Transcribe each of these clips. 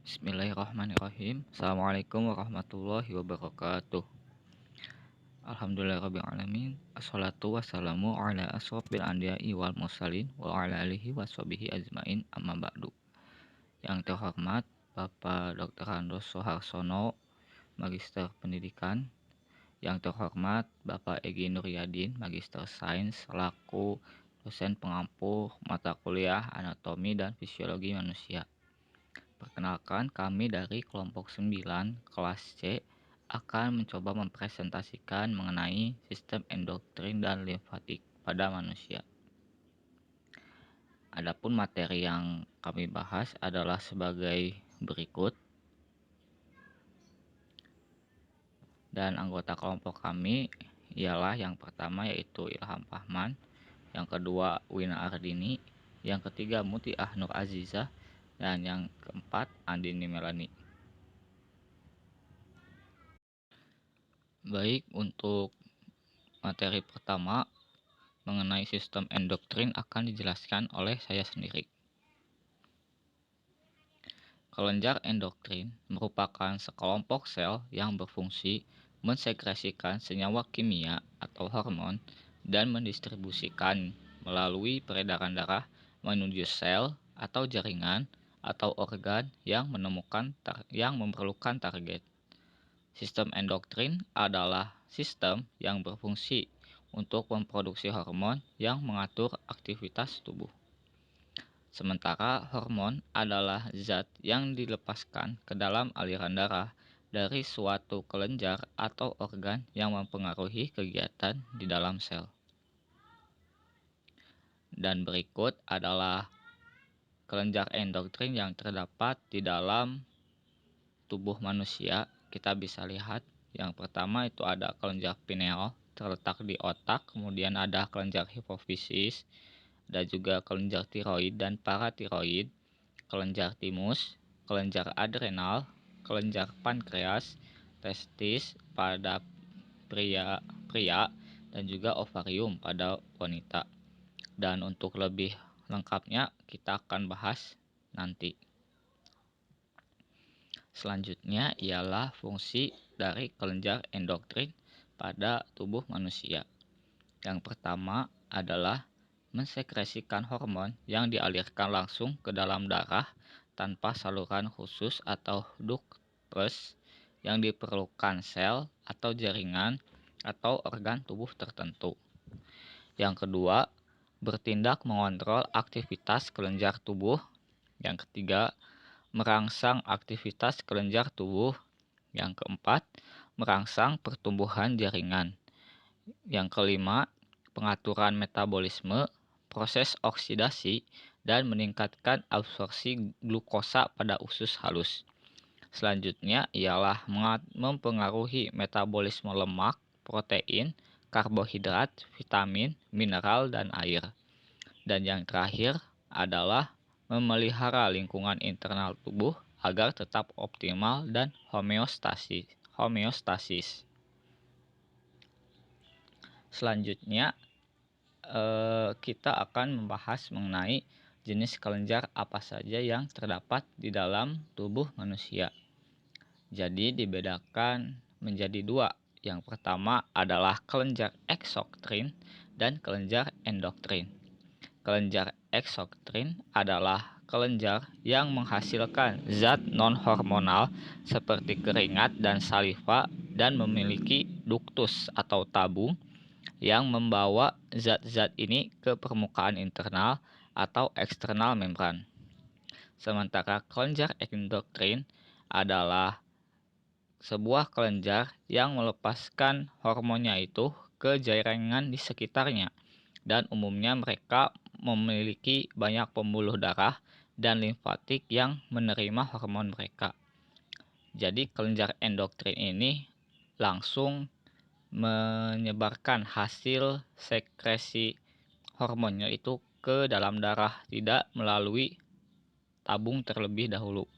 Bismillahirrahmanirrahim. Assalamualaikum warahmatullahi wabarakatuh. Alhamdulillahirrabbilalamin. Assalatu wassalamu ala asrofil anbiya'i wal mursalin wa ala alihi washabihi ajmain amma ba'du. Yang terhormat Bapak Dr. Andos Soeharsono, Magister Pendidikan. Yang terhormat Bapak Egi Nuryadin, Magister Sains, selaku dosen pengampu mata kuliah Anatomi dan Fisiologi Manusia. Perkenalkan, kami dari kelompok 9 kelas C akan mencoba mempresentasikan mengenai sistem endokrin dan limfatik pada manusia. Adapun materi yang kami bahas adalah sebagai berikut. Dan anggota kelompok kami ialah yang pertama yaitu Ilham Fahman, yang kedua Wina Ardini, yang ketiga Muti Ahnur Azizah, dan yang keempat Andini Melani. Baik, untuk materi pertama mengenai sistem endoktrin akan dijelaskan oleh saya sendiri. Kelenjar endoktrin merupakan sekelompok sel yang berfungsi mensekresikan senyawa kimia atau hormon dan mendistribusikan melalui peredaran darah menuju sel atau jaringan atau organ yang memerlukan target. Sistem endoktrin adalah sistem yang berfungsi untuk memproduksi hormon yang mengatur aktivitas tubuh. Sementara hormon adalah zat yang dilepaskan ke dalam aliran darah dari suatu kelenjar atau organ yang mempengaruhi kegiatan di dalam sel. Dan berikut adalah kelenjar endoktrin yang terdapat di dalam tubuh manusia. Kita bisa lihat yang pertama itu ada kelenjar pineal terletak di otak, kemudian ada kelenjar hipofisis, ada juga kelenjar tiroid dan paratiroid, kelenjar timus, kelenjar adrenal, kelenjar pankreas, testis pada pria dan juga ovarium pada wanita. Dan untuk lebih lengkapnya kita akan bahas nanti. Selanjutnya ialah fungsi dari kelenjar endoktrin pada tubuh manusia. Yang pertama adalah mensekresikan hormon yang dialirkan langsung ke dalam darah tanpa saluran khusus atau ductus yang diperlukan sel atau jaringan atau organ tubuh tertentu. Yang kedua, bertindak mengontrol aktivitas kelenjar tubuh. Yang ketiga, merangsang aktivitas kelenjar tubuh. Yang keempat, merangsang pertumbuhan jaringan. Yang kelima, pengaturan metabolisme, proses oksidasi, dan meningkatkan absorpsi glukosa pada usus halus. Selanjutnya ialah mempengaruhi metabolisme lemak, protein, karbohidrat, vitamin, mineral, dan air. Dan yang terakhir adalah memelihara lingkungan internal tubuh agar tetap optimal dan homeostasis. Selanjutnya kita akan membahas mengenai jenis kelenjar apa saja yang terdapat di dalam tubuh manusia. Jadi dibedakan menjadi dua. Yang pertama adalah kelenjar eksoktrin dan kelenjar endoktrin. Kelenjar eksoktrin adalah kelenjar yang menghasilkan zat non-hormonal seperti keringat dan saliva dan memiliki duktus atau tabung yang membawa zat-zat ini ke permukaan internal atau eksternal membran. Sementara kelenjar endoktrin adalah sebuah kelenjar yang melepaskan hormonnya itu ke jaringan di sekitarnya, dan umumnya mereka memiliki banyak pembuluh darah dan limfatik yang menerima hormon mereka. Jadi kelenjar endoktrin ini langsung menyebarkan hasil sekresi hormonnya itu ke dalam darah, tidak melalui tabung terlebih dahulu.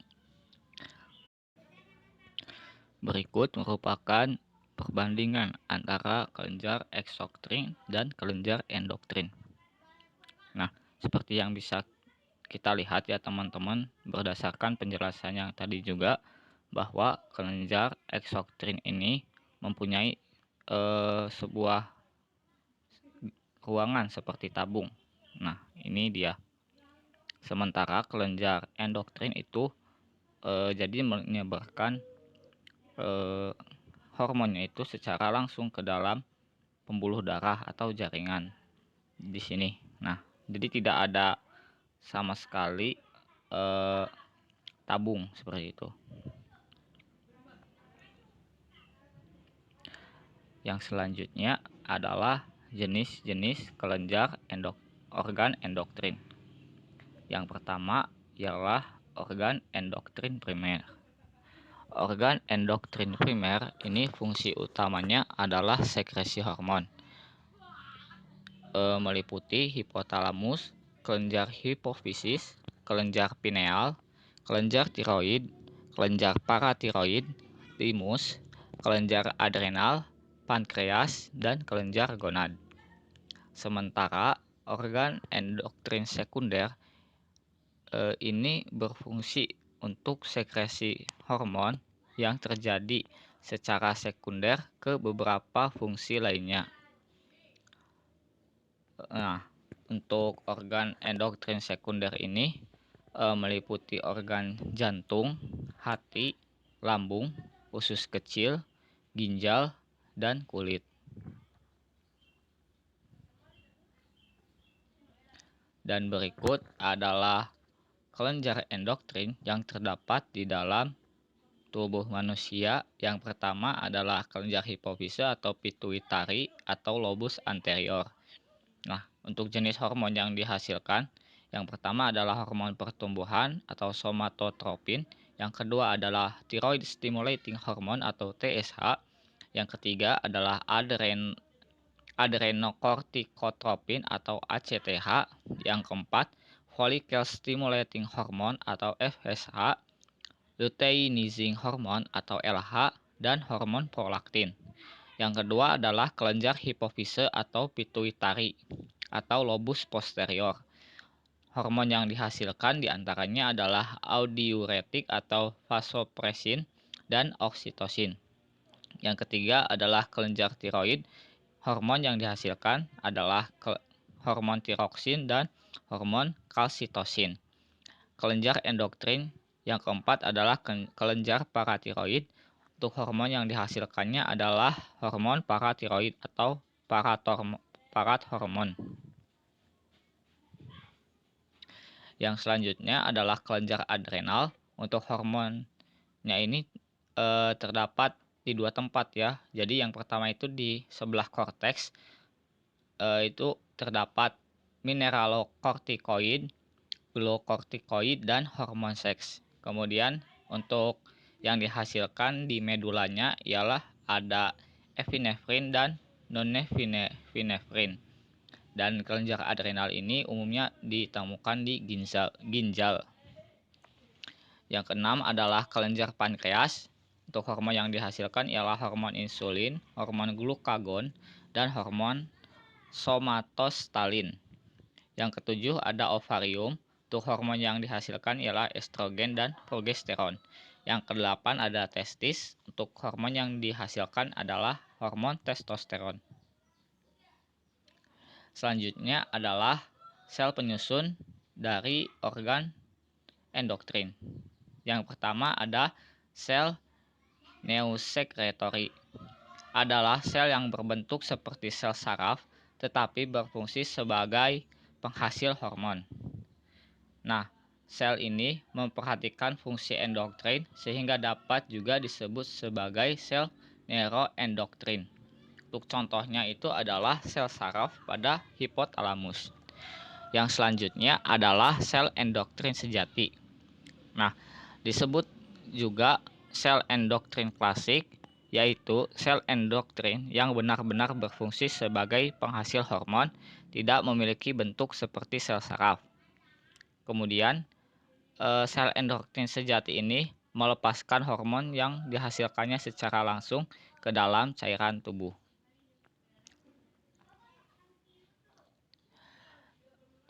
Berikut merupakan perbandingan antara kelenjar eksoktrin dan kelenjar endoktrin. Nah, seperti yang bisa kita lihat ya teman-teman, berdasarkan penjelasan yang tadi juga, bahwa kelenjar eksokrin ini mempunyai sebuah ruangan seperti tabung. Nah, ini dia. Sementara kelenjar endokrin itu jadi menyebarkan hormonnya itu secara langsung ke dalam pembuluh darah atau jaringan di sini. Nah, jadi tidak ada sama sekali tabung seperti itu. Yang selanjutnya adalah jenis-jenis kelenjar organ endokrin. Yang pertama ialah organ endokrin primer. Organ endokrin primer ini fungsi utamanya adalah sekresi hormon, meliputi hipotalamus, kelenjar hipofisis, kelenjar pineal, kelenjar tiroid, kelenjar paratiroid, timus, kelenjar adrenal, pankreas, dan kelenjar gonad. Sementara organ endokrin sekunder ini berfungsi untuk sekresi hormon yang terjadi secara sekunder ke beberapa fungsi lainnya. Nah, untuk organ endokrin sekunder ini meliputi organ jantung, hati, lambung, usus kecil, ginjal, dan kulit. Dan berikut adalah kelenjar endokrin yang terdapat di dalam tubuh manusia. Yang pertama adalah kelenjar hipofise atau pituitari atau lobus anterior. Nah, untuk jenis hormon yang dihasilkan, yang pertama adalah hormon pertumbuhan atau somatotropin, yang kedua adalah thyroid stimulating hormone atau TSH, yang ketiga adalah adrenocorticotropin atau ACTH, yang keempat follicle stimulating hormone atau FSH, luteinizing hormone atau LH, dan hormon prolaktin. Yang kedua adalah kelenjar hipofise atau pituitari atau lobus posterior. Hormon yang dihasilkan diantaranya adalah audiuretik atau vasopressin dan oksitosin. Yang ketiga adalah kelenjar tiroid. Hormon yang dihasilkan adalah hormon tiroksin dan hormon kalsitosin. Kelenjar endokrin yang keempat adalah kelenjar paratiroid. Untuk hormon yang dihasilkannya adalah hormon paratiroid atau parathormon. Yang selanjutnya adalah kelenjar adrenal. Untuk hormonnya ini terdapat di dua tempat ya. Jadi yang pertama itu di sebelah korteks itu terdapat mineralokortikoid, glukokortikoid, dan hormon seks. Kemudian untuk yang dihasilkan di medulanya ialah ada epinefrin dan nonepinefrin. Dan kelenjar adrenal ini umumnya ditemukan di ginjal. Yang keenam adalah kelenjar pankreas. Untuk hormon yang dihasilkan ialah hormon insulin, hormon glukagon, dan hormon somatostalin. Yang ketujuh ada ovarium. Untuk hormon yang dihasilkan ialah estrogen dan progesteron. Yang kedelapan ada testis. Untuk hormon yang dihasilkan adalah hormon testosteron. Selanjutnya adalah sel penyusun dari organ endokrin. Yang pertama ada sel neosekretori. Adalah sel yang berbentuk seperti sel saraf tetapi berfungsi sebagai penghasil hormon. Nah, sel ini memperhatikan fungsi endokrin sehingga dapat juga disebut sebagai sel neuroendokrin. Untuk contohnya itu adalah sel saraf pada hipotalamus. Yang selanjutnya adalah sel endokrin sejati. Nah, disebut juga sel endokrin klasik, yaitu sel endokrin yang benar-benar berfungsi sebagai penghasil hormon, tidak memiliki bentuk seperti sel saraf. Kemudian, sel endokrin sejati ini melepaskan hormon yang dihasilkannya secara langsung ke dalam cairan tubuh.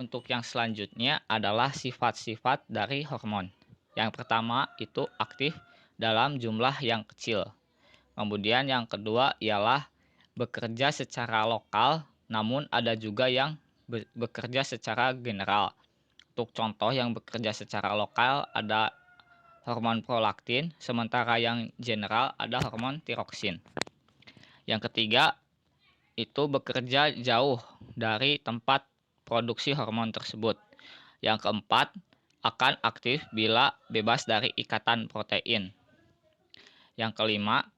Untuk yang selanjutnya adalah sifat-sifat dari hormon. Yang pertama itu aktif dalam jumlah yang kecil. Kemudian yang kedua ialah bekerja secara lokal, namun ada juga yang bekerja secara general. Untuk contoh yang bekerja secara lokal ada hormon prolaktin, sementara yang general ada hormon tiroksin. Yang ketiga itu bekerja jauh dari tempat produksi hormon tersebut. Yang keempat, akan aktif bila bebas dari ikatan protein. Yang kelima,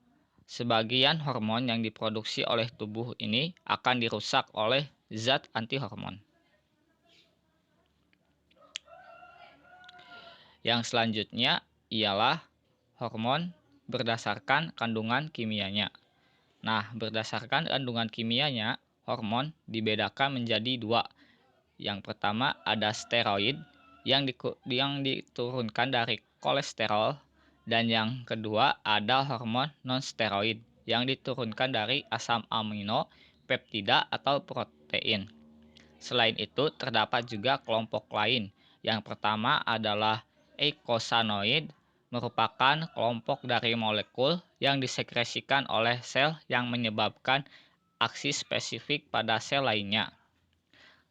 sebagian hormon yang diproduksi oleh tubuh ini akan dirusak oleh zat antihormon. Yang selanjutnya ialah hormon berdasarkan kandungan kimianya. Nah, berdasarkan kandungan kimianya, hormon dibedakan menjadi dua. Yang pertama ada steroid yang diturunkan dari kolesterol, dan yang kedua ada hormon non-steroid yang diturunkan dari asam amino, peptida atau protein. Selain itu, terdapat juga kelompok lain. Yang pertama adalah eikosanoid, merupakan kelompok dari molekul yang disekresikan oleh sel yang menyebabkan aksi spesifik pada sel lainnya.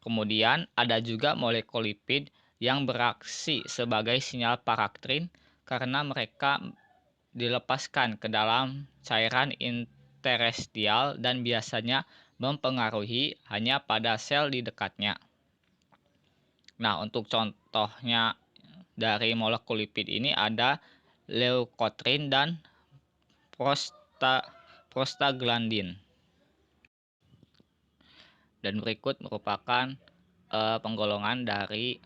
Kemudian ada juga molekul lipid yang beraksi sebagai sinyal paraktrin karena mereka dilepaskan ke dalam cairan interstisial dan biasanya mempengaruhi hanya pada sel di dekatnya. Nah, untuk contohnya dari molekul lipid ini ada leukotrin dan prostaglandin. Dan berikut merupakan penggolongan dari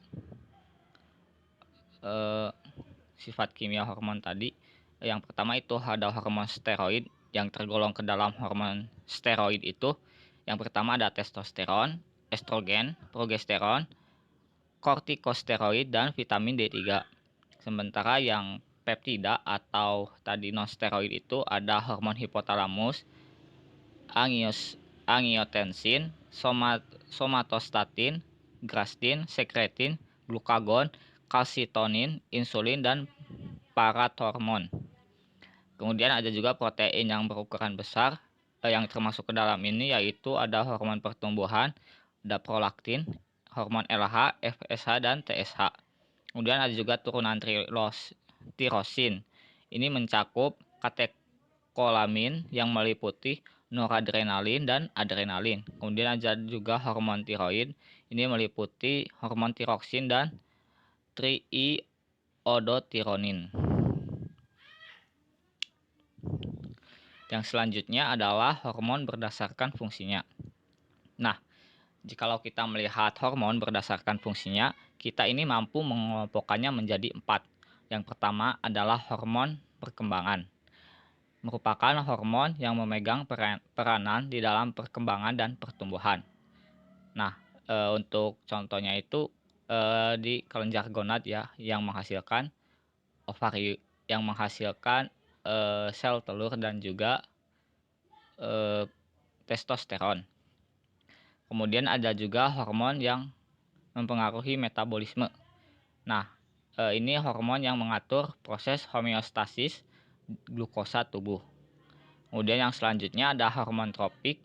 sifat kimia hormon tadi. Yang pertama itu ada hormon steroid yang tergolong ke dalam hormon steroid itu. Yang pertama ada testosteron, estrogen, progesteron, kortikosteroid, dan vitamin D3. Sementara yang peptida atau tadi non-steroid itu ada hormon hipotalamus, angiotensin, somatostatin, grastin, sekretin, glukagon, kalsitonin, insulin, dan parathormon. Kemudian ada juga protein yang berukuran besar yang termasuk ke dalam ini, yaitu ada hormon pertumbuhan, ada prolaktin, hormon LH, FSH, dan TSH. Kemudian ada juga turunan tirosin. Ini mencakup katekolamin yang meliputi noradrenalin dan adrenalin. Kemudian ada juga hormon tiroid. Ini meliputi hormon tiroksin dan triiodotironin. Yang selanjutnya adalah hormon berdasarkan fungsinya. Nah, jikalau kita melihat hormon berdasarkan fungsinya, kita ini mampu mengelompokkannya menjadi 4. Yang pertama adalah hormon perkembangan. Merupakan hormon yang memegang peranan di dalam perkembangan dan pertumbuhan. Nah, untuk contohnya itu di kelenjar gonad ya, yang menghasilkan ovari, yang menghasilkan sel telur dan juga testosteron. Kemudian ada juga hormon yang mempengaruhi metabolisme. Nah, ini hormon yang mengatur proses homeostasis glukosa tubuh. Kemudian yang selanjutnya ada hormon tropik.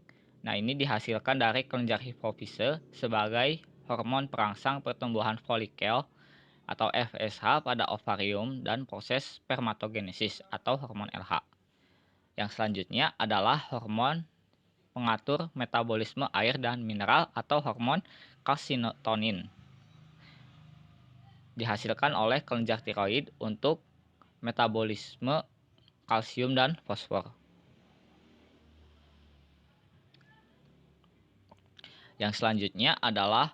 Nah, ini dihasilkan dari kelenjar hipofise sebagai hormon perangsang pertumbuhan folikel atau FSH pada ovarium dan proses spermatogenesis atau hormon LH. Yang selanjutnya adalah hormon pengatur metabolisme air dan mineral atau hormon kalsitonin. Dihasilkan oleh kelenjar tiroid untuk metabolisme kalsium dan fosfor. Yang selanjutnya adalah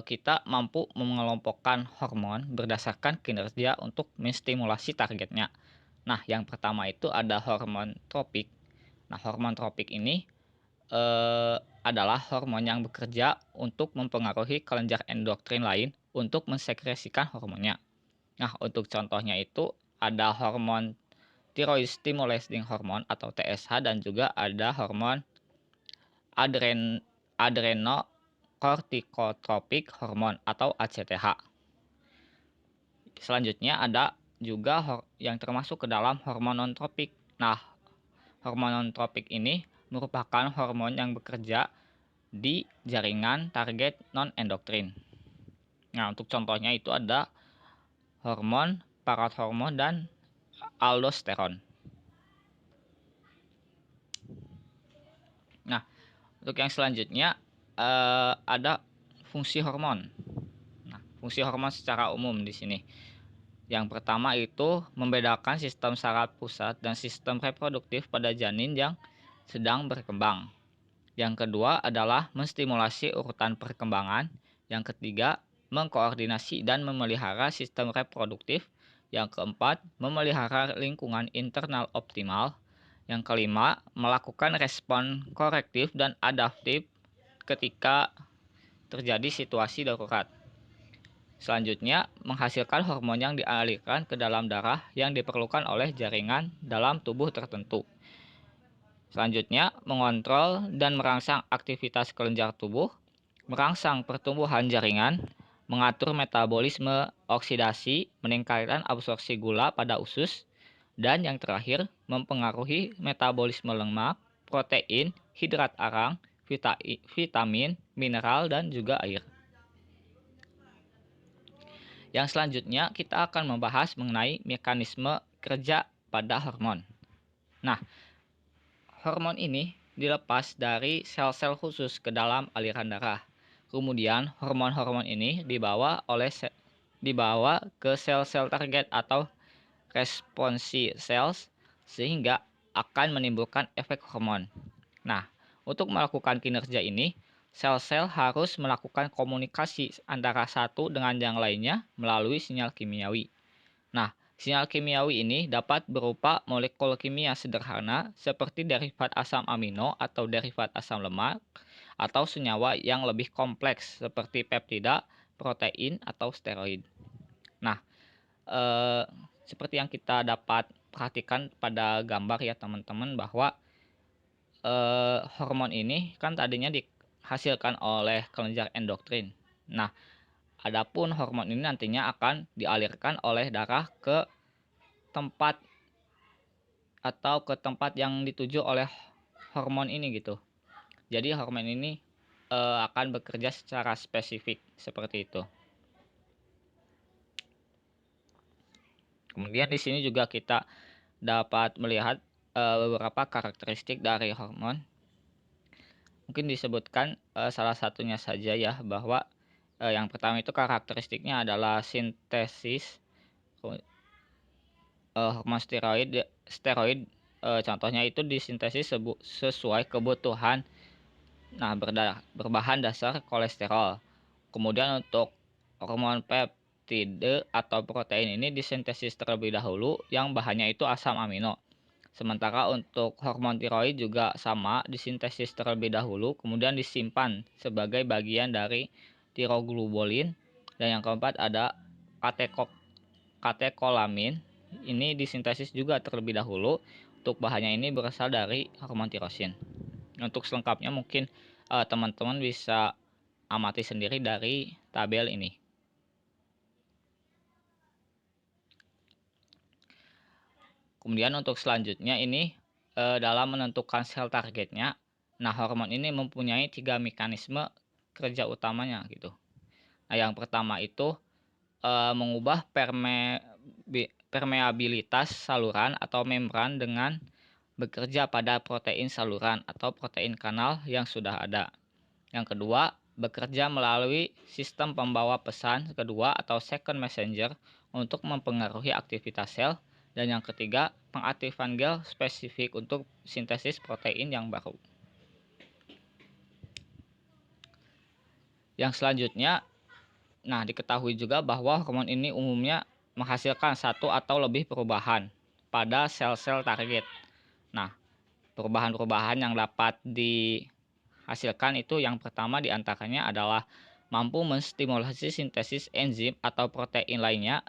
kita mampu mengelompokkan hormon berdasarkan kinerja untuk menstimulasi targetnya. Nah, yang pertama itu ada hormon tropik. Nah, hormon tropik ini adalah hormon yang bekerja untuk mempengaruhi kelenjar endokrin lain untuk mensekresikan hormonnya. Nah, untuk contohnya itu ada hormon thyroid stimulating hormone atau TSH dan juga ada hormon adrenocorticoid kortikotropik hormon atau ACTH. Selanjutnya ada juga yang termasuk ke dalam hormon non-tropik. Nah, hormon non-tropik ini merupakan hormon yang bekerja di jaringan target non-endokrin. Nah, untuk contohnya itu ada hormon parathormon dan aldosteron. Nah, untuk yang selanjutnya ada fungsi hormon. Nah, fungsi hormon secara umum di sini. Yang pertama itu membedakan sistem saraf pusat dan sistem reproduktif pada janin yang sedang berkembang. Yang kedua adalah menstimulasi urutan perkembangan. Yang ketiga, mengkoordinasi dan memelihara sistem reproduktif. Yang keempat, memelihara lingkungan internal optimal. Yang kelima, melakukan respon korektif dan adaptif ketika terjadi situasi darurat. Selanjutnya, menghasilkan hormon yang dialirkan ke dalam darah yang diperlukan oleh jaringan dalam tubuh tertentu. Selanjutnya, mengontrol dan merangsang aktivitas kelenjar tubuh, merangsang pertumbuhan jaringan, mengatur metabolisme oksidasi, meningkatkan absorpsi gula pada usus, dan yang terakhir, mempengaruhi metabolisme lemak, protein, hidrat arang, vitamin, mineral, dan juga air. Yang selanjutnya kita akan membahas mengenai mekanisme kerja pada hormon. Nah, hormon ini dilepas dari sel-sel khusus ke dalam aliran darah. Kemudian hormon-hormon ini dibawa ke sel-sel target atau responsi cells sehingga akan menimbulkan efek hormon. Nah, untuk melakukan kinerja ini, sel-sel harus melakukan komunikasi antara satu dengan yang lainnya melalui sinyal kimiawi. Nah, sinyal kimiawi ini dapat berupa molekul kimia sederhana seperti derivat asam amino atau derivat asam lemak, atau senyawa yang lebih kompleks seperti peptida, protein, atau steroid. Nah, seperti yang kita dapat perhatikan pada gambar ya teman-teman, bahwa hormon ini kan tadinya dihasilkan oleh kelenjar endokrin. Nah, adapun hormon ini nantinya akan dialirkan oleh darah ke tempat yang dituju oleh hormon ini gitu. Jadi hormon ini akan bekerja secara spesifik seperti itu. Kemudian di sini juga kita dapat melihat beberapa karakteristik dari hormon. Mungkin disebutkan salah satunya saja ya, bahwa yang pertama itu karakteristiknya adalah sintesis hormon steroid contohnya itu disintesis sesuai kebutuhan. Nah, berbahan dasar kolesterol. Kemudian untuk hormon peptide atau protein ini disintesis terlebih dahulu yang bahannya itu asam amino. Sementara untuk hormon tiroid juga sama, disintesis terlebih dahulu, kemudian disimpan sebagai bagian dari tiroglobulin. Dan yang keempat ada katekolamin. Ini disintesis juga terlebih dahulu. Untuk bahannya ini berasal dari hormon tirosin. Untuk selengkapnya mungkin teman-teman bisa amati sendiri dari tabel ini. Kemudian untuk selanjutnya ini dalam menentukan sel targetnya. Nah, hormon ini mempunyai 3 mekanisme kerja utamanya gitu. Nah, yang pertama itu mengubah permeabilitas saluran atau membran dengan bekerja pada protein saluran atau protein kanal yang sudah ada. Yang kedua, bekerja melalui sistem pembawa pesan kedua atau second messenger untuk mempengaruhi aktivitas sel. Dan yang ketiga, pengaktifan gel spesifik untuk sintesis protein yang baru. Yang selanjutnya, nah diketahui juga bahwa hormon ini umumnya menghasilkan satu atau lebih perubahan pada sel-sel target. Nah, perubahan-perubahan yang dapat dihasilkan itu yang pertama diantaranya adalah mampu menstimulasi sintesis enzim atau protein lainnya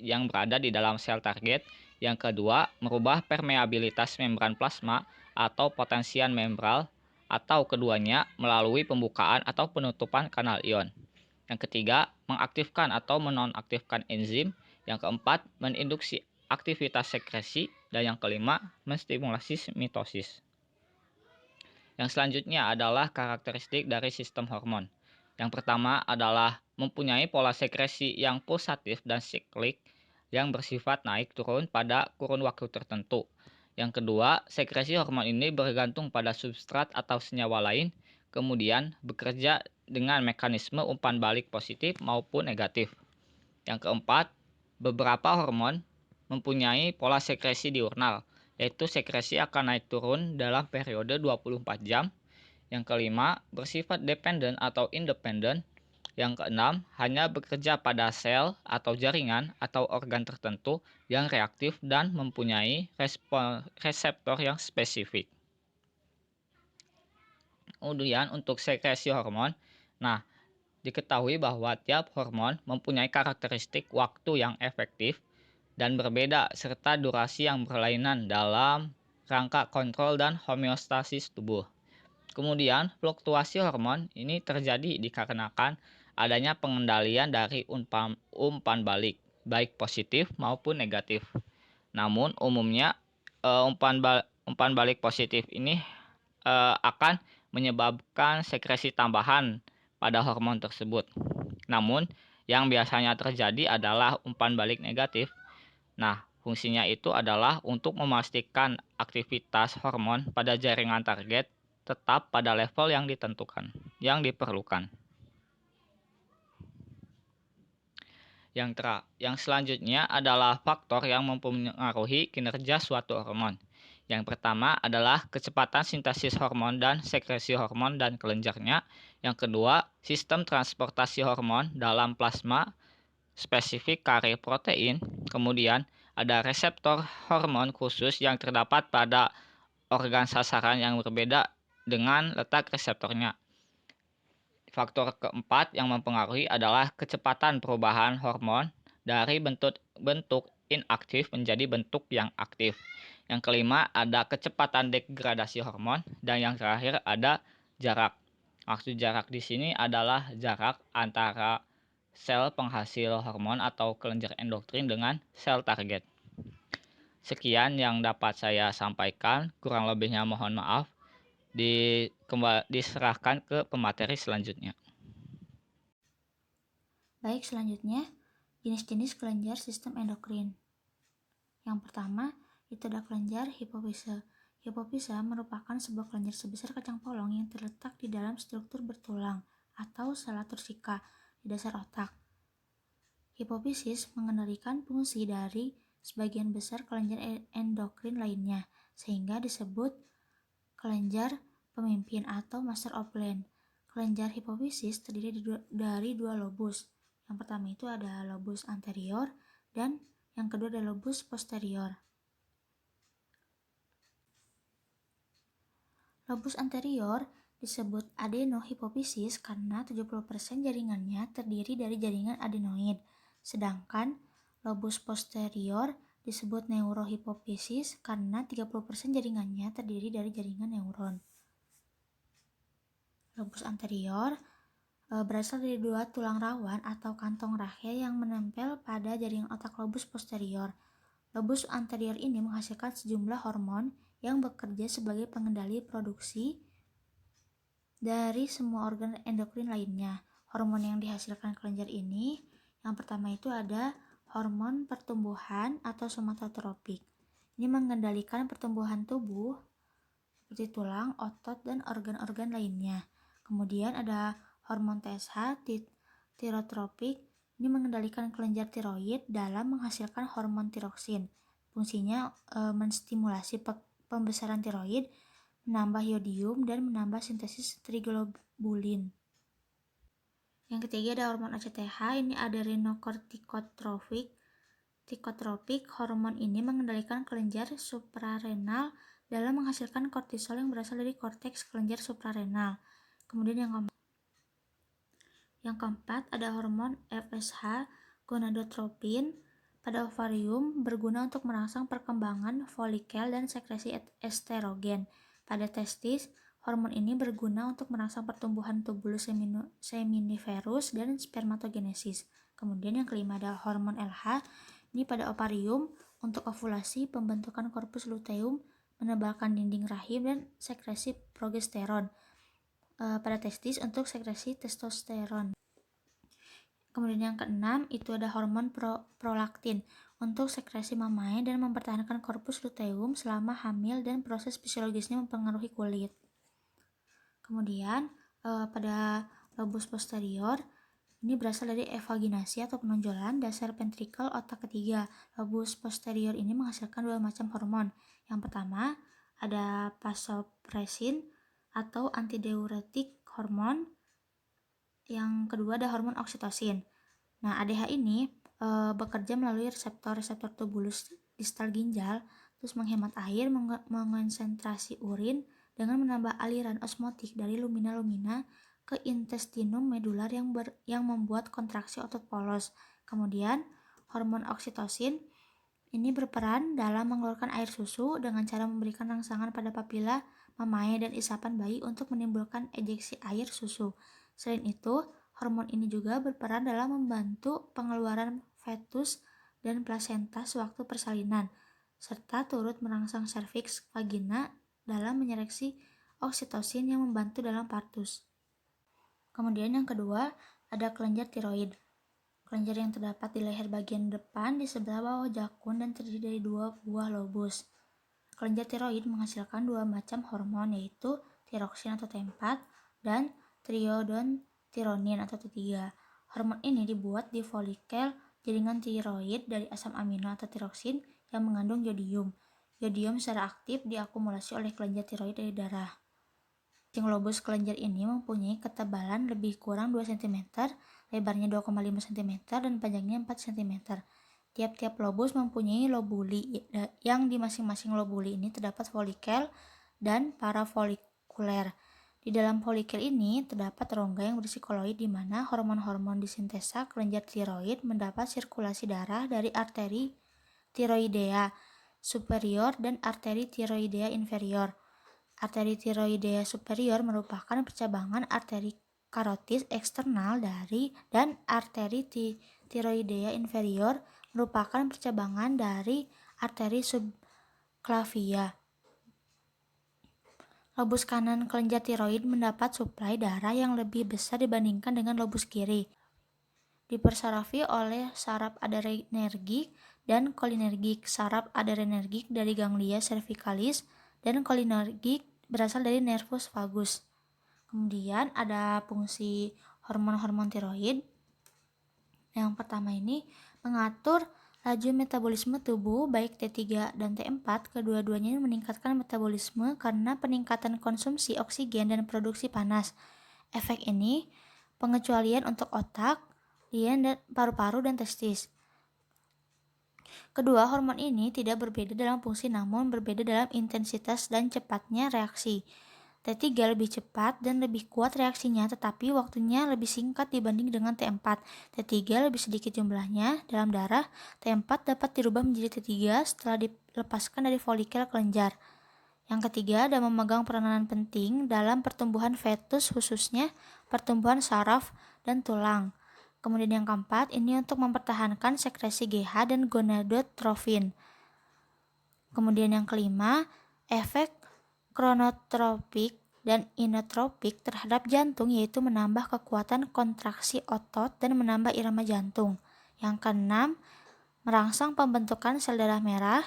yang berada di dalam sel target. Yang kedua, merubah permeabilitas membran plasma atau potensian membran. atau keduanya melalui pembukaan atau penutupan kanal ion. Yang ketiga, mengaktifkan atau menonaktifkan enzim. Yang keempat, menginduksi aktivitas sekresi. Dan yang kelima, menstimulasi mitosis. Yang selanjutnya adalah karakteristik dari sistem hormon. Yang pertama adalah mempunyai pola sekresi yang pulsatif dan siklik yang bersifat naik turun pada kurun waktu tertentu. Yang kedua, sekresi hormon ini bergantung pada substrat atau senyawa lain, kemudian bekerja dengan mekanisme umpan balik positif maupun negatif. Yang keempat, beberapa hormon mempunyai pola sekresi diurnal, yaitu sekresi akan naik turun dalam periode 24 jam. Yang kelima, bersifat dependen atau independen. Yang keenam, hanya bekerja pada sel atau jaringan atau organ tertentu yang reaktif dan mempunyai reseptor yang spesifik. Kemudian untuk sekresi hormon, nah diketahui bahwa tiap hormon mempunyai karakteristik waktu yang efektif dan berbeda serta durasi yang berlainan dalam rangka kontrol dan homeostasis tubuh. Kemudian, fluktuasi hormon ini terjadi dikarenakan adanya pengendalian dari umpan balik, baik positif maupun negatif. Namun, umumnya umpan balik positif ini akan menyebabkan sekresi tambahan pada hormon tersebut. Namun, yang biasanya terjadi adalah umpan balik negatif. Nah, fungsinya itu adalah untuk memastikan aktivitas hormon pada jaringan target tetap pada level yang ditentukan, yang diperlukan. Yang selanjutnya adalah faktor yang mempengaruhi kinerja suatu hormon. Yang pertama adalah kecepatan sintesis hormon dan sekresi hormon dan kelenjarnya. Yang kedua, sistem transportasi hormon dalam plasma spesifik karir protein. Kemudian, ada reseptor hormon khusus yang terdapat pada organ sasaran yang berbeda dengan letak reseptornya. Faktor keempat yang mempengaruhi adalah kecepatan perubahan hormon dari bentuk inaktif menjadi bentuk yang aktif. Yang kelima ada kecepatan degradasi hormon dan yang terakhir ada jarak. Maksud jarak di sini adalah jarak antara sel penghasil hormon atau kelenjar endokrin dengan sel target. Sekian yang dapat saya sampaikan, kurang lebihnya mohon maaf. Diserahkan ke pemateri selanjutnya. Baik, selanjutnya jenis-jenis kelenjar sistem endokrin. Yang pertama, itu ada kelenjar hipofise. Hipofise merupakan sebuah kelenjar sebesar kacang polong yang terletak di dalam struktur bertulang atau sela tursika di dasar otak. Hipofisis mengendalikan fungsi dari sebagian besar kelenjar endokrin lainnya, sehingga disebut kelenjar pemimpin atau master of gland. Kelenjar hipofisis terdiri dari dua lobus. Yang pertama itu ada lobus anterior dan yang kedua ada lobus posterior. Lobus anterior disebut adenohipofisis karena 70% jaringannya terdiri dari jaringan adenoid. Sedangkan lobus posterior disebut neurohipofisis karena 30% jaringannya terdiri dari jaringan neuron. Lobus anterior berasal dari dua tulang rawan atau kantong rahel yang menempel pada jaringan otak lobus posterior. Lobus anterior ini menghasilkan sejumlah hormon yang bekerja sebagai pengendali produksi dari semua organ endokrin lainnya. Hormon yang dihasilkan kelenjar ini, yang pertama itu ada hormon pertumbuhan atau somatotropik. Ini mengendalikan pertumbuhan tubuh seperti tulang, otot, dan organ-organ lainnya. Kemudian ada hormon TSH, tirotropik. Ini mengendalikan kelenjar tiroid dalam menghasilkan hormon tiroksin. Fungsinya menstimulasi pembesaran tiroid, menambah yodium, dan menambah sintesis triglobulin. Yang ketiga ada hormon ACTH, ini adrenokortikotropik. Hormon ini mengendalikan kelenjar suprarenal dalam menghasilkan kortisol yang berasal dari korteks kelenjar suprarenal. Kemudian yang keempat ada hormon FSH, gonadotropin pada ovarium berguna untuk merangsang perkembangan folikel dan sekresi estrogen. Pada testis, Hormon ini berguna untuk merangsang pertumbuhan tubulus seminiferus dan spermatogenesis. Kemudian yang kelima ada hormon LH, ini pada ovarium untuk ovulasi, pembentukan korpus luteum, menebalkan dinding rahim, dan sekresi progesteron. Pada testis untuk sekresi testosteron. Kemudian yang keenam itu ada hormon prolaktin untuk sekresi mamae dan mempertahankan korpus luteum selama hamil dan proses fisiologisnya mempengaruhi kulit. Kemudian pada lobus posterior ini berasal dari evaginasi atau penonjolan dasar ventrikel otak ketiga. Lobus posterior ini menghasilkan dua macam hormon. Yang pertama ada vasopressin atau antidiuretik hormon. Yang kedua ada hormon oksitosin. Nah, ADH ini bekerja melalui reseptor-reseptor tubulus distal ginjal, terus menghemat air, mengonsentrasi urin dengan menambah aliran osmotik dari lumina-lumina ke intestinum medular yang membuat kontraksi otot polos. Kemudian, hormon oksitosin ini berperan dalam mengeluarkan air susu dengan cara memberikan rangsangan pada papila mamae dan isapan bayi untuk menimbulkan ejeksi air susu. Selain itu, hormon ini juga berperan dalam membantu pengeluaran fetus dan plasenta sewaktu persalinan, serta turut merangsang serviks vagina dalam menyeleksi oksitosin yang membantu dalam partus. Kemudian yang kedua, ada kelenjar tiroid. Kelenjar yang terdapat di leher bagian depan di sebelah bawah jakun dan terdiri dari dua buah lobus. Kelenjar tiroid menghasilkan dua macam hormon, yaitu tiroksin atau T4 dan triiodon-tironin atau T3. Hormon ini dibuat di folikel jaringan tiroid dari asam amino atau tiroksin yang mengandung yodium. Yodium secara aktif diakumulasi oleh kelenjar tiroid dari darah. Lobus kelenjar ini mempunyai ketebalan lebih kurang 2 cm, lebarnya 2,5 cm, dan panjangnya 4 cm. Tiap-tiap lobus mempunyai lobuli, yang di masing-masing lobuli ini terdapat folikel dan parafolikuler. Di dalam folikel ini terdapat rongga yang berisi koloid di mana hormon-hormon disintesa kelenjar tiroid mendapat sirkulasi darah dari arteri tiroidea superior dan arteri tiroidea inferior. Arteri tiroidea superior merupakan percabangan arteri karotis eksternal dan arteri tiroidea inferior merupakan percabangan dari arteri subclavia. Lobus kanan kelenjar tiroid mendapat suplai darah yang lebih besar dibandingkan dengan lobus kiri. Dipersarafi oleh saraf adrenergik dan kolinergik. Saraf adrenergik dari ganglia cervicalis dan kolinergik berasal dari nervus vagus. Kemudian ada fungsi hormon-hormon tiroid. Yang pertama ini mengatur laju metabolisme tubuh baik T3 dan T4, kedua-duanya meningkatkan metabolisme karena peningkatan konsumsi oksigen dan produksi panas. Efek ini pengecualian untuk otak, lien, dan paru-paru dan testis. Kedua, hormon ini tidak berbeda dalam fungsi namun berbeda dalam intensitas dan cepatnya reaksi. T3 lebih cepat dan lebih kuat reaksinya, tetapi waktunya lebih singkat dibanding dengan T4. T3 lebih sedikit jumlahnya dalam darah. T4 dapat dirubah menjadi T3 setelah dilepaskan dari folikel kelenjar. Yang ketiga ada memegang peranan penting dalam pertumbuhan fetus, khususnya pertumbuhan saraf dan tulang. Kemudian yang keempat, ini untuk mempertahankan sekresi GH dan gonadotrofin. Kemudian yang kelima, efek kronotropik dan inotropik terhadap jantung, yaitu menambah kekuatan kontraksi otot dan menambah irama jantung. Yang keenam, merangsang pembentukan sel darah merah.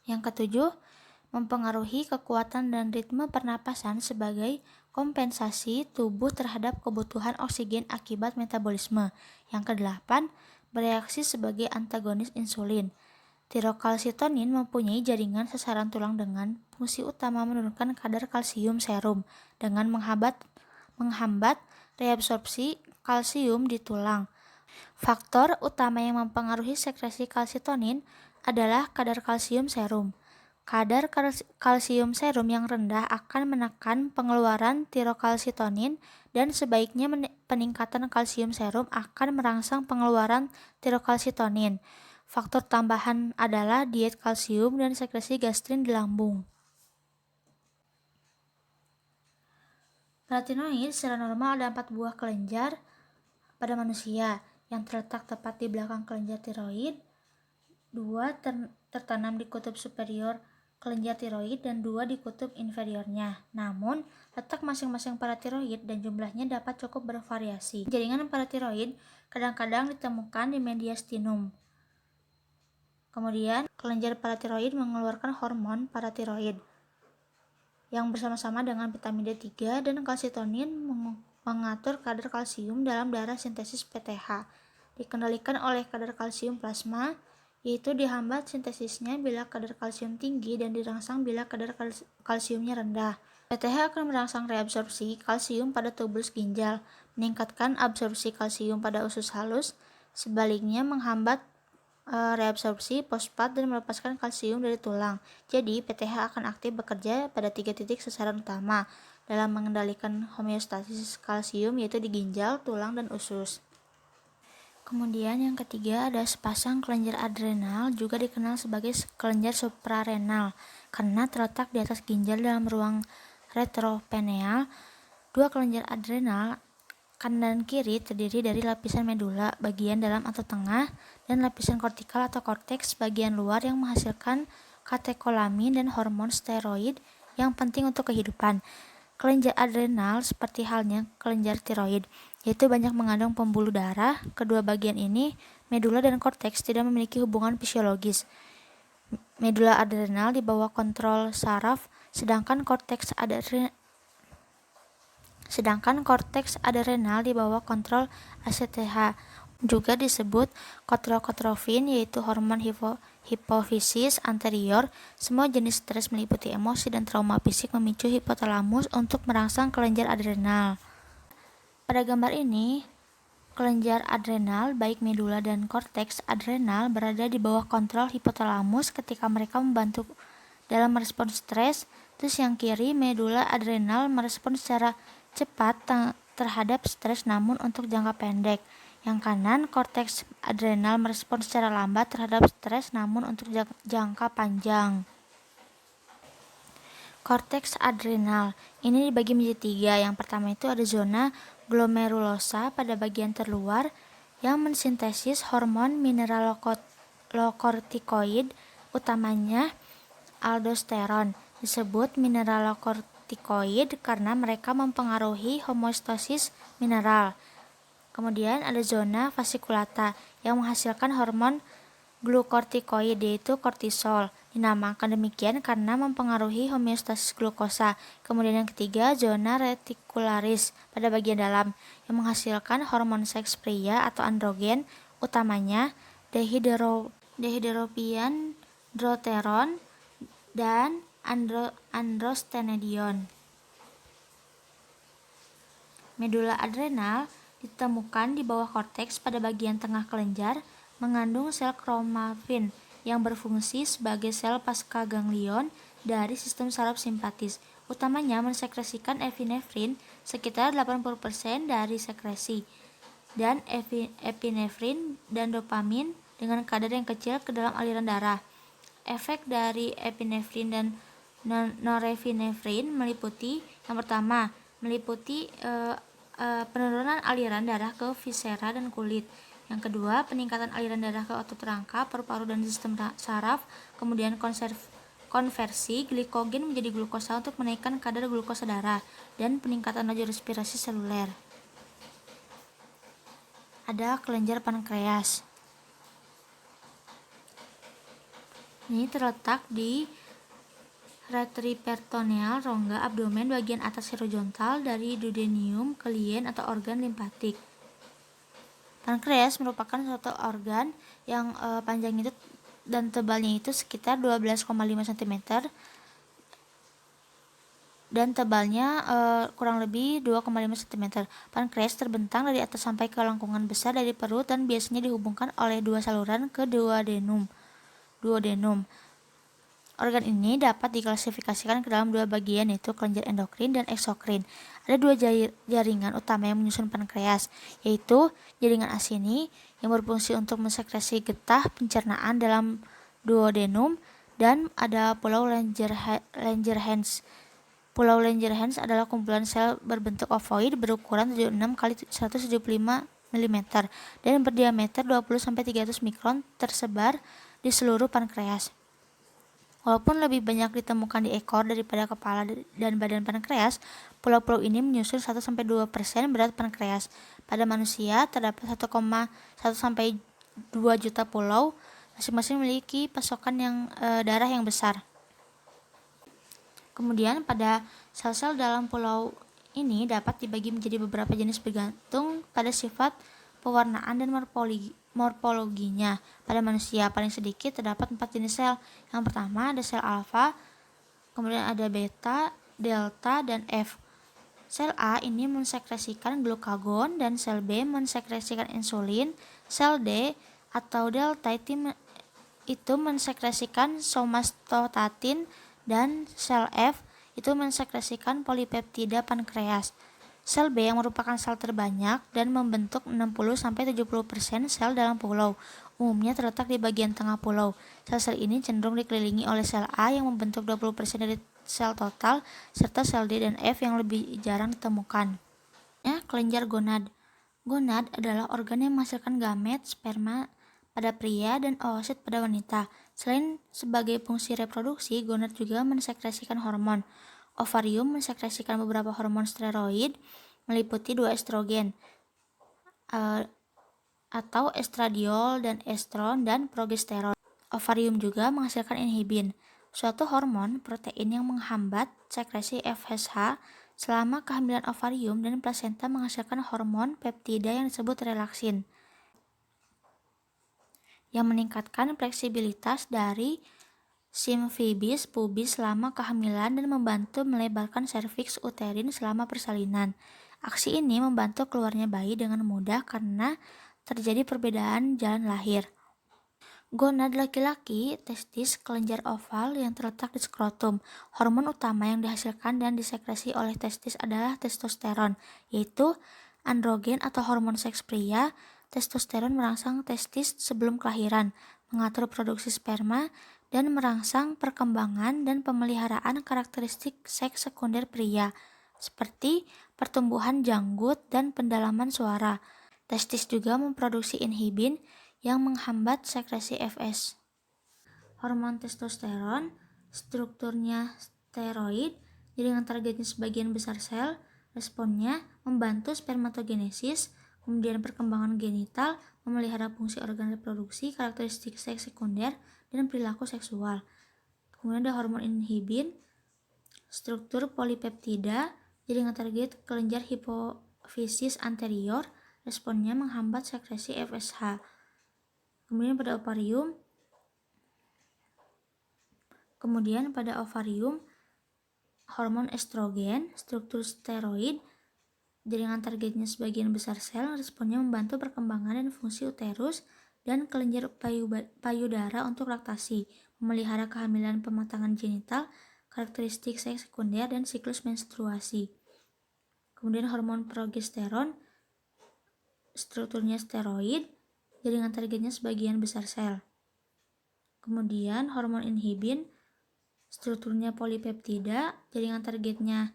Yang ketujuh, mempengaruhi kekuatan dan ritme pernapasan sebagai kompensasi tubuh terhadap kebutuhan oksigen akibat metabolisme. Yang kedelapan, bereaksi sebagai antagonis insulin. Tirokalsitonin mempunyai jaringan sasaran tulang dengan fungsi utama menurunkan kadar kalsium serum dengan menghambat reabsorpsi kalsium di tulang. Faktor utama yang mempengaruhi sekresi kalsitonin adalah kadar kalsium serum. Kadar kalsium serum yang rendah akan menekan pengeluaran tirokalsitonin dan sebaiknya peningkatan kalsium serum akan merangsang pengeluaran tirokalsitonin. Faktor tambahan adalah diet kalsium dan sekresi gastrin di lambung. Paratiroid secara normal ada 4 buah kelenjar pada manusia yang terletak tepat di belakang kelenjar tiroid. 2 tertanam di kutub superior kelenjar tiroid dan 2 di kutub inferiornya. Namun, letak masing-masing paratiroid dan jumlahnya dapat cukup bervariasi. Jaringan paratiroid kadang-kadang ditemukan di mediastinum. Kemudian, kelenjar paratiroid mengeluarkan hormon paratiroid yang bersama-sama dengan vitamin D3 dan kalsitonin mengatur kadar kalsium dalam darah sintesis PTH. Dikendalikan oleh kadar kalsium plasma, yaitu dihambat sintesisnya bila kadar kalsium tinggi dan dirangsang bila kadar kalsiumnya rendah. PTH akan merangsang reabsorpsi kalsium pada tubulus ginjal, meningkatkan absorpsi kalsium pada usus halus, sebaliknya menghambat reabsorpsi fosfat dan melepaskan kalsium dari tulang. Jadi, PTH akan aktif bekerja pada 3 titik sasaran utama dalam mengendalikan homeostasis kalsium, yaitu di ginjal, tulang, dan usus. Kemudian yang ketiga ada sepasang kelenjar adrenal, juga dikenal sebagai kelenjar suprarenal karena terletak di atas ginjal dalam ruang retropeneal. 2 kelenjar adrenal kanan dan kiri terdiri dari lapisan medula bagian dalam atau tengah dan lapisan kortikal atau korteks bagian luar yang menghasilkan katekolamin dan hormon steroid yang penting untuk kehidupan. Kelenjar adrenal seperti halnya kelenjar tiroid, yaitu banyak mengandung pembuluh darah. Kedua bagian ini, medula dan korteks, tidak memiliki hubungan fisiologis. Medula adrenal di bawah kontrol saraf, sedangkan korteks adrenal di bawah kontrol ACTH. Juga disebut kortikotrofin, yaitu hormon hipofisis anterior. Semua jenis stres meliputi emosi dan trauma fisik memicu hipotalamus untuk merangsang kelenjar adrenal. Pada gambar ini, kelenjar adrenal baik medula dan korteks adrenal berada di bawah kontrol hipotalamus ketika mereka membantu dalam merespons stres. Terus yang kiri, medula adrenal merespons secara cepat terhadap stres namun untuk jangka pendek. Yang kanan, korteks adrenal merespons secara lambat terhadap stres namun untuk jangka panjang. Korteks adrenal ini dibagi menjadi 3. Yang pertama itu ada zona glomerulosa pada bagian terluar yang mensintesis hormon mineralokortikoid, utamanya aldosteron. Disebut mineralokortikoid karena mereka mempengaruhi homeostasis mineral. Kemudian ada zona fasciculata yang menghasilkan hormon glukortikoid, yaitu kortisol. Dinamakan demikian karena mempengaruhi homeostasis glukosa. Kemudian yang ketiga, zona reticularis pada bagian dalam yang menghasilkan hormon seks pria atau androgen, utamanya dehydropiandroteron dan androstenedion. Medula adrenal ditemukan di bawah korteks pada bagian tengah kelenjar, mengandung sel kromafin yang berfungsi sebagai sel pasca ganglion dari sistem saraf simpatis, utamanya mensekresikan epinefrin sekitar 80% dari sekresi, dan epinefrin dan dopamin dengan kadar yang kecil ke dalam aliran darah. Efek dari epinefrin dan norepinefrin meliputi yang pertama, penurunan aliran darah ke viscera dan kulit. Yang kedua, peningkatan aliran darah ke otot rangka, paru-paru, dan sistem saraf. Kemudian konversi glikogen menjadi glukosa untuk menaikkan kadar glukosa darah dan peningkatan laju respirasi seluler. Ada kelenjar pankreas. Ini terletak di retroperitoneal rongga abdomen bagian atas horizontal dari duodenum ke lien atau organ limpatik. Pankreas merupakan suatu organ yang panjangnya itu dan tebalnya itu sekitar 12,5 cm dan tebalnya kurang lebih 2,5 cm. Pankreas terbentang dari atas sampai ke lengkungan besar dari perut dan biasanya dihubungkan oleh 2 saluran ke duodenum. Organ ini dapat diklasifikasikan ke dalam 2 bagian, yaitu kelenjar endokrin dan eksokrin. Ada 2 jaringan utama yang menyusun pankreas, yaitu jaringan asini yang berfungsi untuk mensekresi getah pencernaan dalam duodenum, dan ada pulau Langerhans. Pulau Langerhans adalah kumpulan sel berbentuk ovoid berukuran 76 kali 175 mm dan berdiameter 20-300 mikron tersebar di seluruh pankreas. Walaupun lebih banyak ditemukan di ekor daripada kepala dan badan pankreas, pulau-pulau ini menyusun 1-2% berat pankreas. Pada manusia, terdapat 1,1-2 juta pulau, masing-masing memiliki pasokan darah yang besar. Kemudian pada sel-sel dalam pulau ini dapat dibagi menjadi beberapa jenis bergantung pada sifat pewarnaan dan morfologinya. Pada manusia paling sedikit terdapat 4 jenis sel. Yang pertama ada sel alfa, kemudian ada beta, delta, dan F. Sel A ini mensekresikan glukagon dan sel B mensekresikan insulin. Sel D atau delta itu mensekresikan somatostatin dan sel F itu mensekresikan polipeptida pankreas. Sel B yang merupakan sel terbanyak dan membentuk 60-70% sel dalam pulau. Umumnya terletak di bagian tengah pulau. Sel-sel ini cenderung dikelilingi oleh sel A yang membentuk 20% dari sel total, serta sel D dan F yang lebih jarang ditemukan. Kelenjar gonad. Gonad adalah organ yang menghasilkan gamet, sperma pada pria dan oosit pada wanita. Selain sebagai fungsi reproduksi, gonad juga mensekresikan hormon. Ovarium mensekresikan beberapa hormon steroid meliputi 2 estrogen atau estradiol dan estron dan progesteron. Ovarium juga menghasilkan inhibin, suatu hormon protein yang menghambat sekresi FSH. Selama kehamilan ovarium dan plasenta menghasilkan hormon peptida yang disebut relaksin, yang meningkatkan fleksibilitas dari simfibis pubis selama kehamilan dan membantu melebarkan serviks uterin selama persalinan. Aksi ini membantu keluarnya bayi dengan mudah karena terjadi perbedaan jalan lahir. Gonad laki-laki, testis, kelenjar oval yang terletak di skrotum. Hormon utama yang dihasilkan dan disekresi oleh testis adalah testosteron, yaitu androgen atau hormon seks pria. Testosteron merangsang testis sebelum kelahiran, mengatur produksi sperma, dan merangsang perkembangan dan pemeliharaan karakteristik seks sekunder pria, seperti pertumbuhan janggut dan pendalaman suara. Testis juga memproduksi inhibin yang menghambat sekresi Fs. Hormon testosteron, strukturnya steroid, jaringan targetnya sebagian besar sel, responnya membantu spermatogenesis, kemudian perkembangan genital, memelihara fungsi organ reproduksi, karakteristik seks sekunder, dan perilaku seksual. Kemudian ada hormon inhibin, struktur polipeptida, jaringan target kelenjar hipofisis anterior, responnya menghambat sekresi FSH. Kemudian pada ovarium, hormon estrogen, struktur steroid, jaringan targetnya sebagian besar sel, responnya membantu perkembangan dan fungsi uterus dan kelenjar payudara untuk laktasi, memelihara kehamilan, pematangan genital, karakteristik seks sekunder, dan siklus menstruasi. Kemudian hormon progesteron, strukturnya steroid, jaringan targetnya sebagian besar sel. Kemudian hormon inhibin, strukturnya polipeptida, jaringan targetnya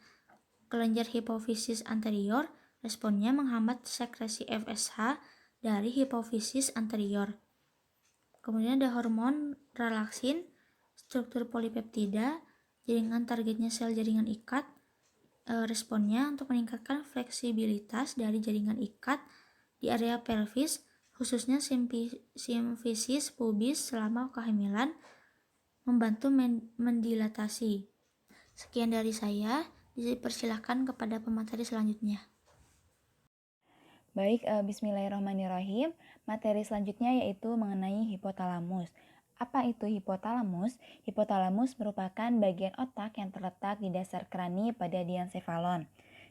kelenjar hipofisis anterior, responnya menghambat sekresi FSH dari hipofisis anterior. Kemudian ada hormon relaksin, struktur polipeptida, jaringan targetnya sel jaringan ikat, responnya untuk meningkatkan fleksibilitas dari jaringan ikat di area pelvis, khususnya simfisis pubis selama kehamilan, membantu mendilatasi. Sekian dari saya, dipersilahkan kepada pemateri selanjutnya. Baik, bismillahirrahmanirrahim. Materi selanjutnya yaitu mengenai hipotalamus. Apa itu hipotalamus? Hipotalamus merupakan bagian otak yang terletak di dasar krani pada diencephalon.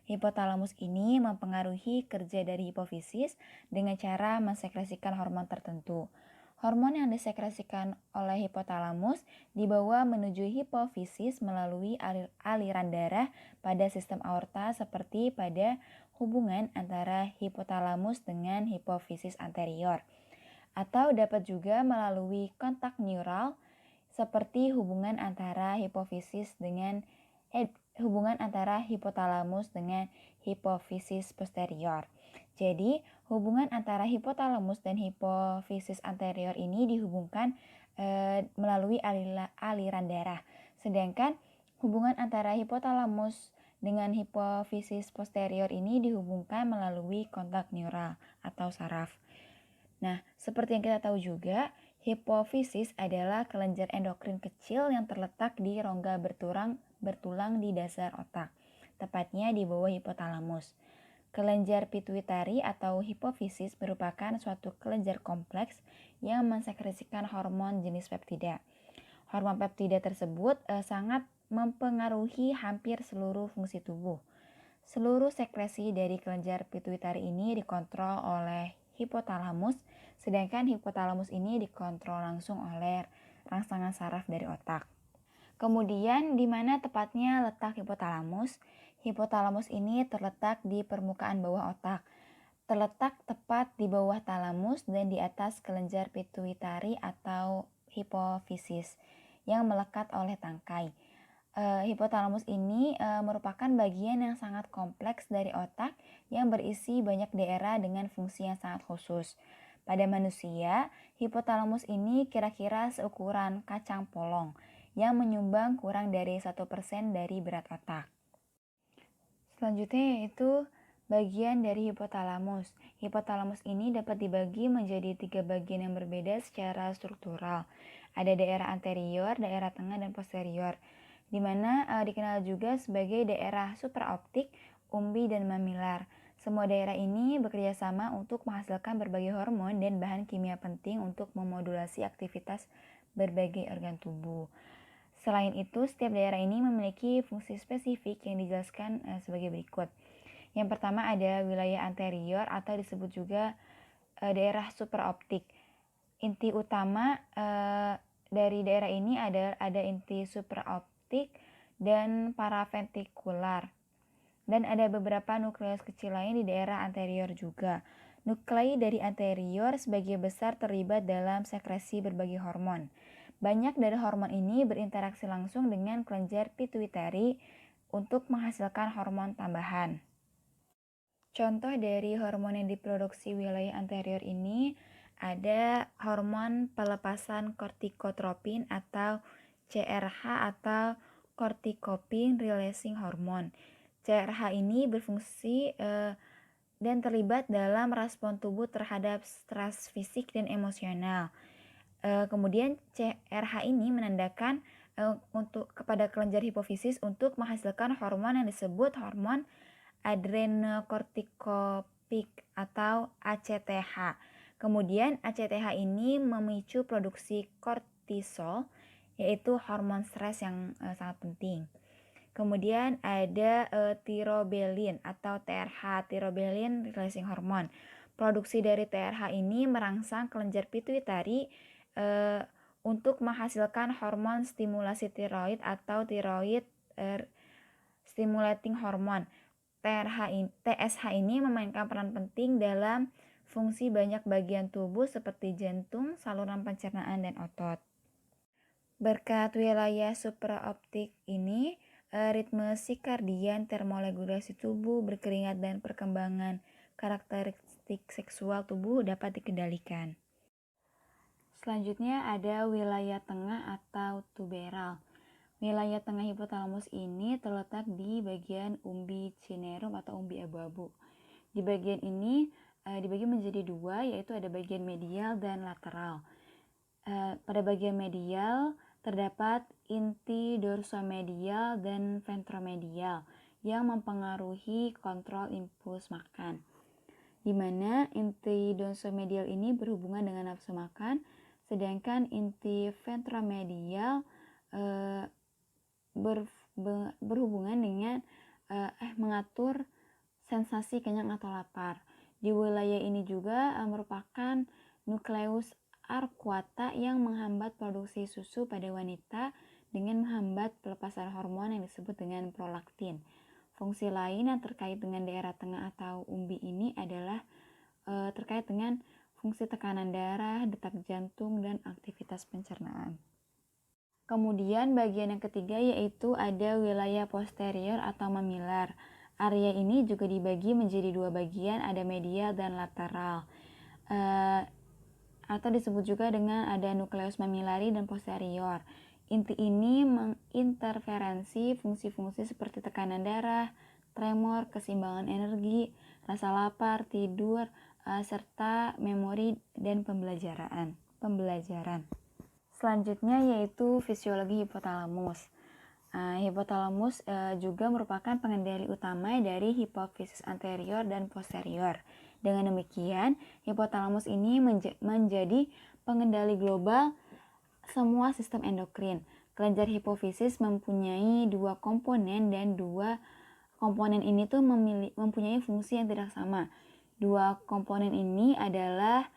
Hipotalamus ini mempengaruhi kerja dari hipofisis dengan cara mensekresikan hormon tertentu. Hormon yang disekresikan oleh hipotalamus dibawa menuju hipofisis melalui aliran darah pada sistem aorta seperti pada hubungan antara hipotalamus dengan hipofisis anterior, atau dapat juga melalui kontak neural seperti hubungan antara hipofisis dengan hubungan antara hipotalamus dengan hipofisis posterior. Jadi, hubungan antara hipotalamus dan hipofisis anterior ini dihubungkan melalui aliran darah. Sedangkan hubungan antara hipotalamus dengan hipofisis posterior ini dihubungkan melalui kontak neural atau saraf. Nah, seperti yang kita tahu juga, hipofisis adalah kelenjar endokrin kecil yang terletak di rongga bertulang di dasar otak, tepatnya di bawah hipotalamus. Kelenjar pituitari atau hipofisis merupakan suatu kelenjar kompleks yang mensekresikan hormon jenis peptida. Hormon peptida tersebut sangat mempengaruhi hampir seluruh fungsi tubuh. Seluruh sekresi dari kelenjar pituitari ini dikontrol oleh hipotalamus, sedangkan hipotalamus ini dikontrol langsung oleh rangsangan saraf dari otak. Kemudian, di mana tepatnya letak hipotalamus? Hipotalamus ini terletak di permukaan bawah otak. Terletak tepat di bawah talamus dan di atas kelenjar pituitari atau hipofisis yang melekat oleh tangkai. Hipotalamus ini merupakan bagian yang sangat kompleks dari otak yang berisi banyak daerah dengan fungsi yang sangat khusus. Pada manusia, hipotalamus ini kira-kira seukuran kacang polong yang menyumbang kurang dari 1% dari berat otak. Selanjutnya yaitu bagian dari hipotalamus. Hipotalamus ini dapat dibagi menjadi 3 bagian yang berbeda secara struktural. Ada daerah anterior, daerah tengah, dan posterior, di mana dikenal juga sebagai daerah supraoptik, umbi, dan mamilar. Semua daerah ini bekerja sama untuk menghasilkan berbagai hormon dan bahan kimia penting untuk memodulasi aktivitas berbagai organ tubuh. Selain itu, setiap daerah ini memiliki fungsi spesifik yang dijelaskan sebagai berikut. Yang pertama ada wilayah anterior atau disebut juga daerah supraoptik. Inti utama dari daerah ini ada inti supraoptik dan paraventikular. Dan ada beberapa nukleus kecil lain di daerah anterior juga. Nuklei dari anterior sebagian besar terlibat dalam sekresi berbagai hormon. Banyak dari hormon ini berinteraksi langsung dengan kelenjar pituitari untuk menghasilkan hormon tambahan. Contoh dari hormon yang diproduksi wilayah anterior ini ada hormon pelepasan kortikotropin atau CRH atau corticotropin releasing hormone. CRH ini berfungsi dan terlibat dalam respon tubuh terhadap stres fisik dan emosional. Kemudian CRH ini menandakan untuk kepada kelenjar hipofisis untuk menghasilkan hormon yang disebut hormon adrenokortikotropik atau ACTH. Kemudian ACTH ini memicu produksi kortisol, yaitu hormon stres yang sangat penting. Kemudian ada tirobelin atau TRH, tirobelin releasing hormone. Produksi dari TRH ini merangsang kelenjar pituitari untuk menghasilkan hormon stimulasi tiroid atau tiroid stimulating hormone. TSH ini memainkan peran penting dalam fungsi banyak bagian tubuh seperti jantung, saluran pencernaan, dan otot. Berkat wilayah supraoptik ini, ritme sirkadian, termoregulasi tubuh, berkeringat, dan perkembangan karakteristik seksual tubuh dapat dikendalikan. Selanjutnya ada wilayah tengah atau tuberal. Wilayah tengah hipotalamus ini terletak di bagian umbi cinerum atau umbi abu-abu. Di bagian ini dibagi menjadi dua, yaitu ada bagian medial dan lateral. Pada bagian medial terdapat inti dorsomedial dan ventromedial yang mempengaruhi kontrol impuls makan, di mana inti dorsomedial ini berhubungan dengan nafsu makan, sedangkan inti ventromedial berhubungan dengan mengatur sensasi kenyang atau lapar. Di wilayah ini juga merupakan nukleus arcuata yang menghambat produksi susu pada wanita dengan menghambat pelepasan hormon yang disebut dengan prolaktin. Fungsi lain yang terkait dengan daerah tengah atau umbi ini adalah terkait dengan fungsi tekanan darah, detak jantung, dan aktivitas pencernaan. Kemudian bagian yang ketiga yaitu ada wilayah posterior atau mamilar. Area ini juga dibagi menjadi dua bagian, ada medial dan lateral. Atau disebut juga dengan ada nukleus mamillari dan posterior. Inti ini menginterferensi fungsi-fungsi seperti tekanan darah, tremor, keseimbangan energi, rasa lapar, tidur, serta memori dan pembelajaran. Selanjutnya yaitu fisiologi hipotalamus. Hipotalamus juga merupakan pengendali utama dari hipofisis anterior dan posterior. Dengan demikian, hipotalamus ini menjadi pengendali global semua sistem endokrin. Kelenjar hipofisis mempunyai dua komponen dan dua komponen ini tuh mempunyai fungsi yang tidak sama. Dua komponen ini adalah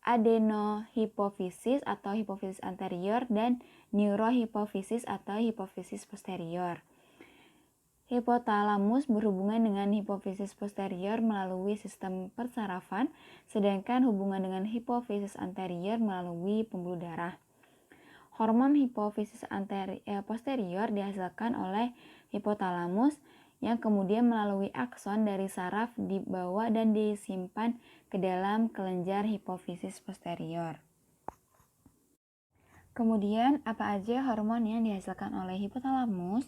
adenohipofisis atau hipofisis anterior dan neurohipofisis atau hipofisis posterior. Hipotalamus berhubungan dengan hipofisis posterior melalui sistem persarafan, sedangkan hubungan dengan hipofisis anterior melalui pembuluh darah. Hormon hipofisis posterior dihasilkan oleh hipotalamus yang kemudian melalui akson dari saraf dibawa dan disimpan ke dalam kelenjar hipofisis posterior. Kemudian, apa aja hormon yang dihasilkan oleh hipotalamus?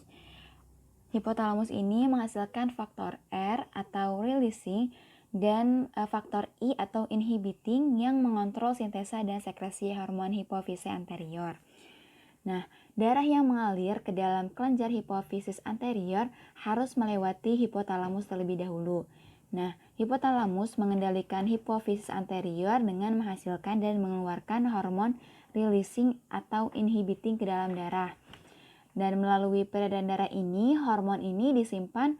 Hipotalamus ini menghasilkan faktor R atau releasing dan faktor I atau inhibiting yang mengontrol sintesa dan sekresi hormon hipofisis anterior. Nah, darah yang mengalir ke dalam kelenjar hipofisis anterior harus melewati hipotalamus terlebih dahulu. Nah, hipotalamus mengendalikan hipofisis anterior dengan menghasilkan dan mengeluarkan hormon releasing atau inhibiting ke dalam darah. Dan melalui peredaran darah ini, hormon ini disimpan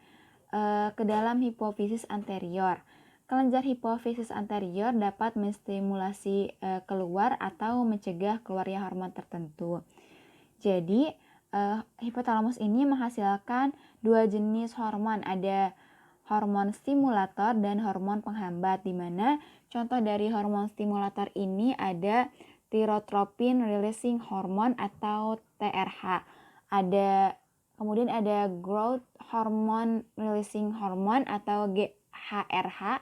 ke dalam hipofisis anterior. Kelenjar hipofisis anterior dapat menstimulasi keluar atau mencegah keluarnya hormon tertentu. Jadi, hipotalamus ini menghasilkan dua jenis hormon, ada hormon stimulator dan hormon penghambat, di mana contoh dari hormon stimulator ini ada thyrotropic releasing hormone atau TRH. Kemudian ada growth hormone releasing hormone atau GHRH,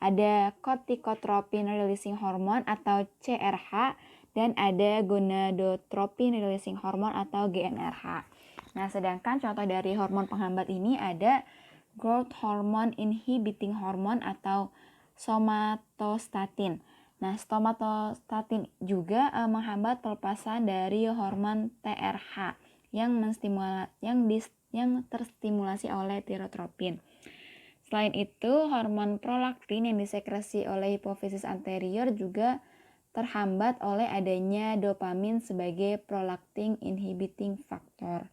ada corticotropin releasing hormone atau CRH, dan ada gonadotropin releasing hormone atau GnRH. Nah, sedangkan contoh dari hormon penghambat ini ada growth hormone inhibiting hormone atau somatostatin. Nah, somatostatin juga menghambat pelepasan dari hormon TRH yang terstimulasi oleh thyrotropic. Selain itu, hormon prolaktin yang disekresi oleh hipofisis anterior juga terhambat oleh adanya dopamin sebagai prolactin inhibiting factor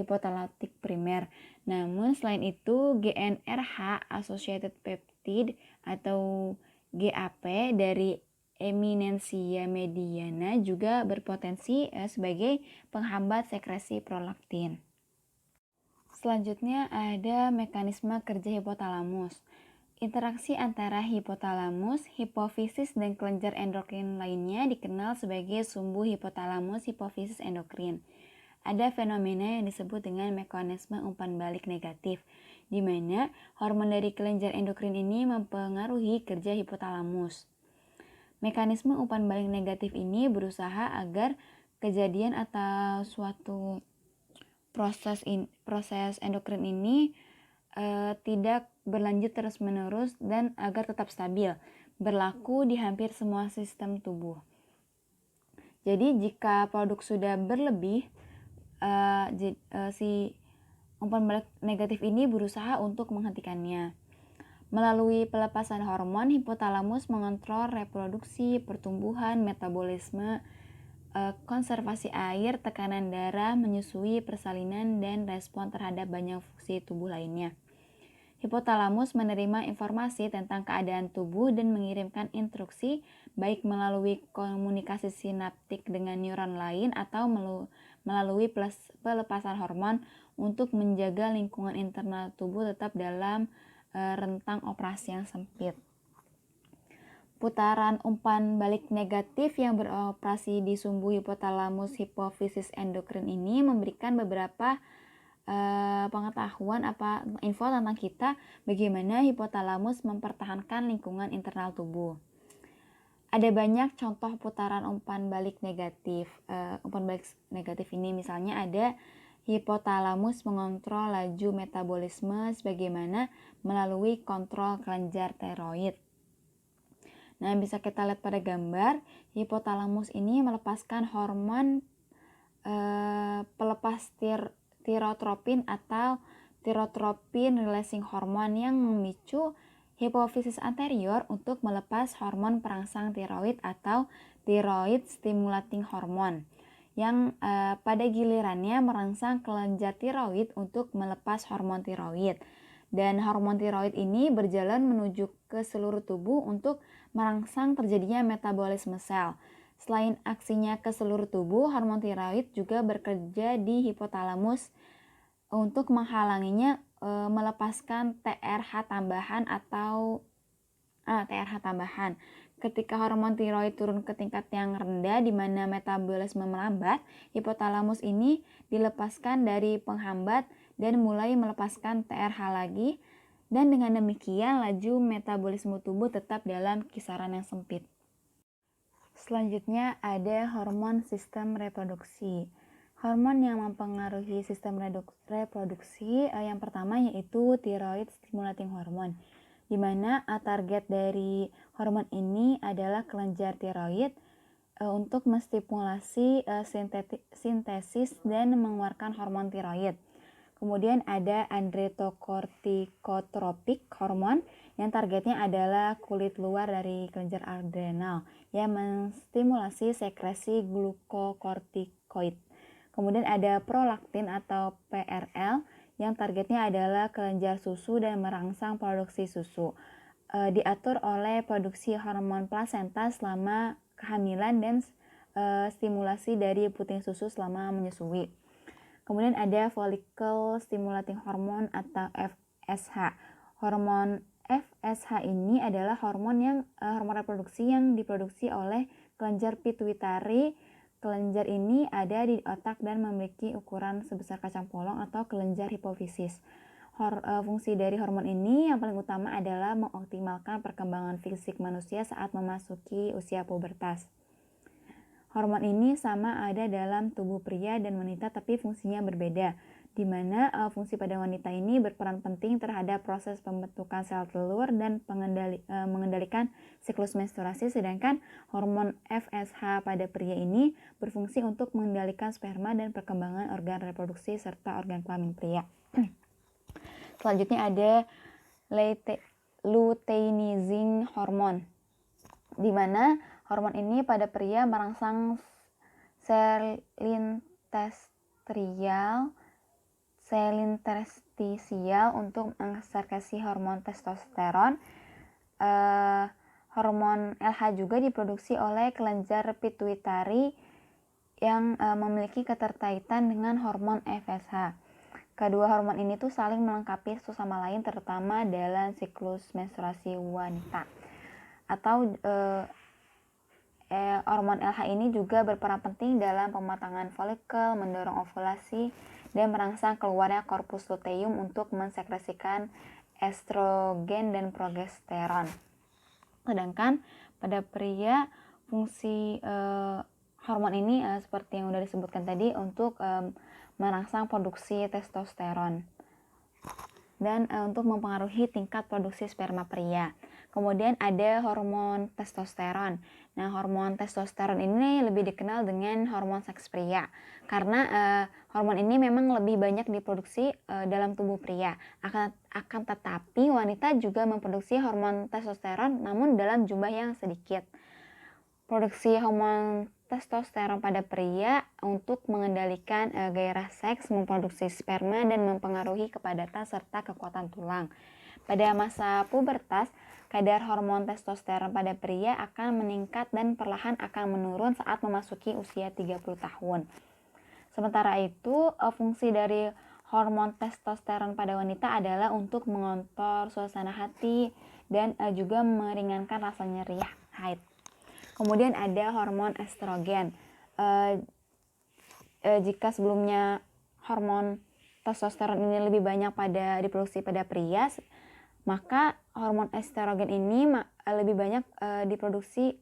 hipotalamic primer. Namun selain itu, GnRH associated peptide atau GAP dari Eminencia mediana juga berpotensi sebagai penghambat sekresi prolaktin. Selanjutnya ada mekanisme kerja hipotalamus. Interaksi antara hipotalamus, hipofisis, dan kelenjar endokrin lainnya dikenal sebagai sumbu hipotalamus-hipofisis endokrin. Ada fenomena yang disebut dengan mekanisme umpan balik negatif, di mana hormon dari kelenjar endokrin ini mempengaruhi kerja hipotalamus. Mekanisme umpan balik negatif ini berusaha agar kejadian atau suatu proses endokrin ini tidak berlanjut terus-menerus dan agar tetap stabil, berlaku di hampir semua sistem tubuh. Jadi jika produk sudah berlebih, si umpan balik negatif ini berusaha untuk menghentikannya. Melalui pelepasan hormon, hipotalamus mengontrol reproduksi, pertumbuhan, metabolisme, konservasi air, tekanan darah, menyusui, persalinan, dan respon terhadap banyak fungsi tubuh lainnya. Hipotalamus menerima informasi tentang keadaan tubuh dan mengirimkan instruksi baik melalui komunikasi sinaptik dengan neuron lain atau melalui pelepasan hormon untuk menjaga lingkungan internal tubuh tetap dalam rentang operasi yang sempit. Putaran umpan balik negatif yang beroperasi di sumbu hipotalamus hipofisis endokrin ini memberikan beberapa pengetahuan info tentang kita bagaimana hipotalamus mempertahankan lingkungan internal tubuh. Ada banyak contoh putaran umpan balik negatif. Umpan balik negatif ini misalnya ada hipotalamus mengontrol laju metabolisme sebagaimana melalui kontrol kelenjar tiroid. Nah, bisa kita lihat pada gambar, hipotalamus ini melepaskan hormon pelepas tirotropin atau tirotropin releasing hormone yang memicu hipofisis anterior untuk melepas hormon perangsang tiroid atau thyroid stimulating hormone yang pada gilirannya merangsang kelenjar tiroid untuk melepas hormon tiroid. Dan hormon tiroid ini berjalan menuju ke seluruh tubuh untuk merangsang terjadinya metabolisme sel. Selain aksinya ke seluruh tubuh, hormon tiroid juga bekerja di hipotalamus untuk menghalanginya melepaskan TRH tambahan atau TRH tambahan. Ketika hormon tiroid turun ke tingkat yang rendah di mana metabolisme melambat, hipotalamus ini dilepaskan dari penghambat dan mulai melepaskan TRH lagi, dan dengan demikian laju metabolisme tubuh tetap dalam kisaran yang sempit. Selanjutnya ada hormon sistem reproduksi. Hormon yang mempengaruhi sistem reproduksi yang pertama yaitu thyroid stimulating hormone, di mana target dari hormon ini adalah kelenjar tiroid untuk menstimulasi sintesis dan mengeluarkan hormon tiroid. Kemudian ada andretokortikotropik hormon yang targetnya adalah kulit luar dari kelenjar adrenal yang menstimulasi sekresi glukokortikoid. Kemudian ada prolaktin atau PRL yang targetnya adalah kelenjar susu dan merangsang produksi susu. Diatur oleh produksi hormon plasenta selama kehamilan dan stimulasi dari puting susu selama menyusui. Kemudian ada follicle stimulating hormone atau FSH. Hormon FSH ini adalah hormon reproduksi yang diproduksi oleh kelenjar pituitari. Kelenjar ini ada di otak dan memiliki ukuran sebesar kacang polong atau kelenjar hipofisis. Fungsi dari hormon ini yang paling utama adalah mengoptimalkan perkembangan fisik manusia saat memasuki usia pubertas. Hormon ini sama ada dalam tubuh pria dan wanita tapi fungsinya berbeda, di mana fungsi pada wanita ini berperan penting terhadap proses pembentukan sel telur dan mengendalikan siklus menstruasi, sedangkan hormon FSH pada pria ini berfungsi untuk mengendalikan sperma dan perkembangan organ reproduksi serta organ kelamin pria. Selanjutnya ada luteinizing hormone, di mana hormon ini pada pria merangsang selin terstisial untuk mengekskresi hormon testosteron. Hormon LH juga diproduksi oleh kelenjar pituitari yang memiliki keterkaitan dengan hormon FSH. Kedua hormon ini tuh saling melengkapi satu sama lain, terutama dalam siklus menstruasi wanita. Atau hormon LH ini juga berperan penting dalam pematangan folikel, mendorong ovulasi, dan merangsang keluarnya korpus luteum untuk mensekresikan estrogen dan progesteron. Sedangkan pada pria fungsi hormon ini seperti yang sudah disebutkan tadi untuk merangsang produksi testosteron dan untuk mempengaruhi tingkat produksi sperma pria. Kemudian ada hormon testosteron. Nah, hormon testosteron ini lebih dikenal dengan hormon seks pria karena hormon ini memang lebih banyak diproduksi dalam tubuh pria. Akan tetapi wanita juga memproduksi hormon testosteron namun dalam jumlah yang sedikit. Produksi hormon testosteron pada pria untuk mengendalikan gairah seks, memproduksi sperma, dan mempengaruhi kepadatan serta kekuatan tulang. Pada masa pubertas, kadar hormon testosteron pada pria akan meningkat dan perlahan akan menurun saat memasuki usia 30 tahun. Sementara itu, fungsi dari hormon testosteron pada wanita adalah untuk mengontrol suasana hati dan juga meringankan rasa nyeri haid. Kemudian ada hormon estrogen. Jika sebelumnya hormon testosteron ini lebih banyak diproduksi pada pria, maka hormon estrogen ini lebih banyak diproduksi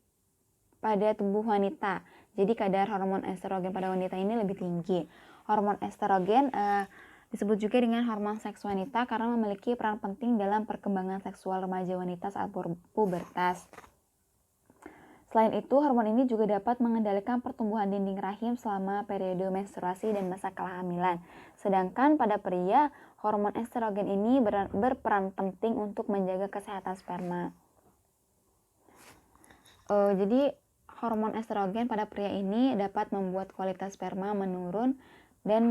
pada tubuh wanita. Jadi kadar hormon estrogen pada wanita ini lebih tinggi. Hormon estrogen disebut juga dengan hormon seks wanita karena memiliki peran penting dalam perkembangan seksual remaja wanita saat pubertas. Selain itu, hormon ini juga dapat mengendalikan pertumbuhan dinding rahim selama periode menstruasi dan masa kehamilan. Sedangkan pada pria, hormon estrogen ini berperan penting untuk menjaga kesehatan sperma. Jadi, hormon estrogen pada pria ini dapat membuat kualitas sperma menurun dan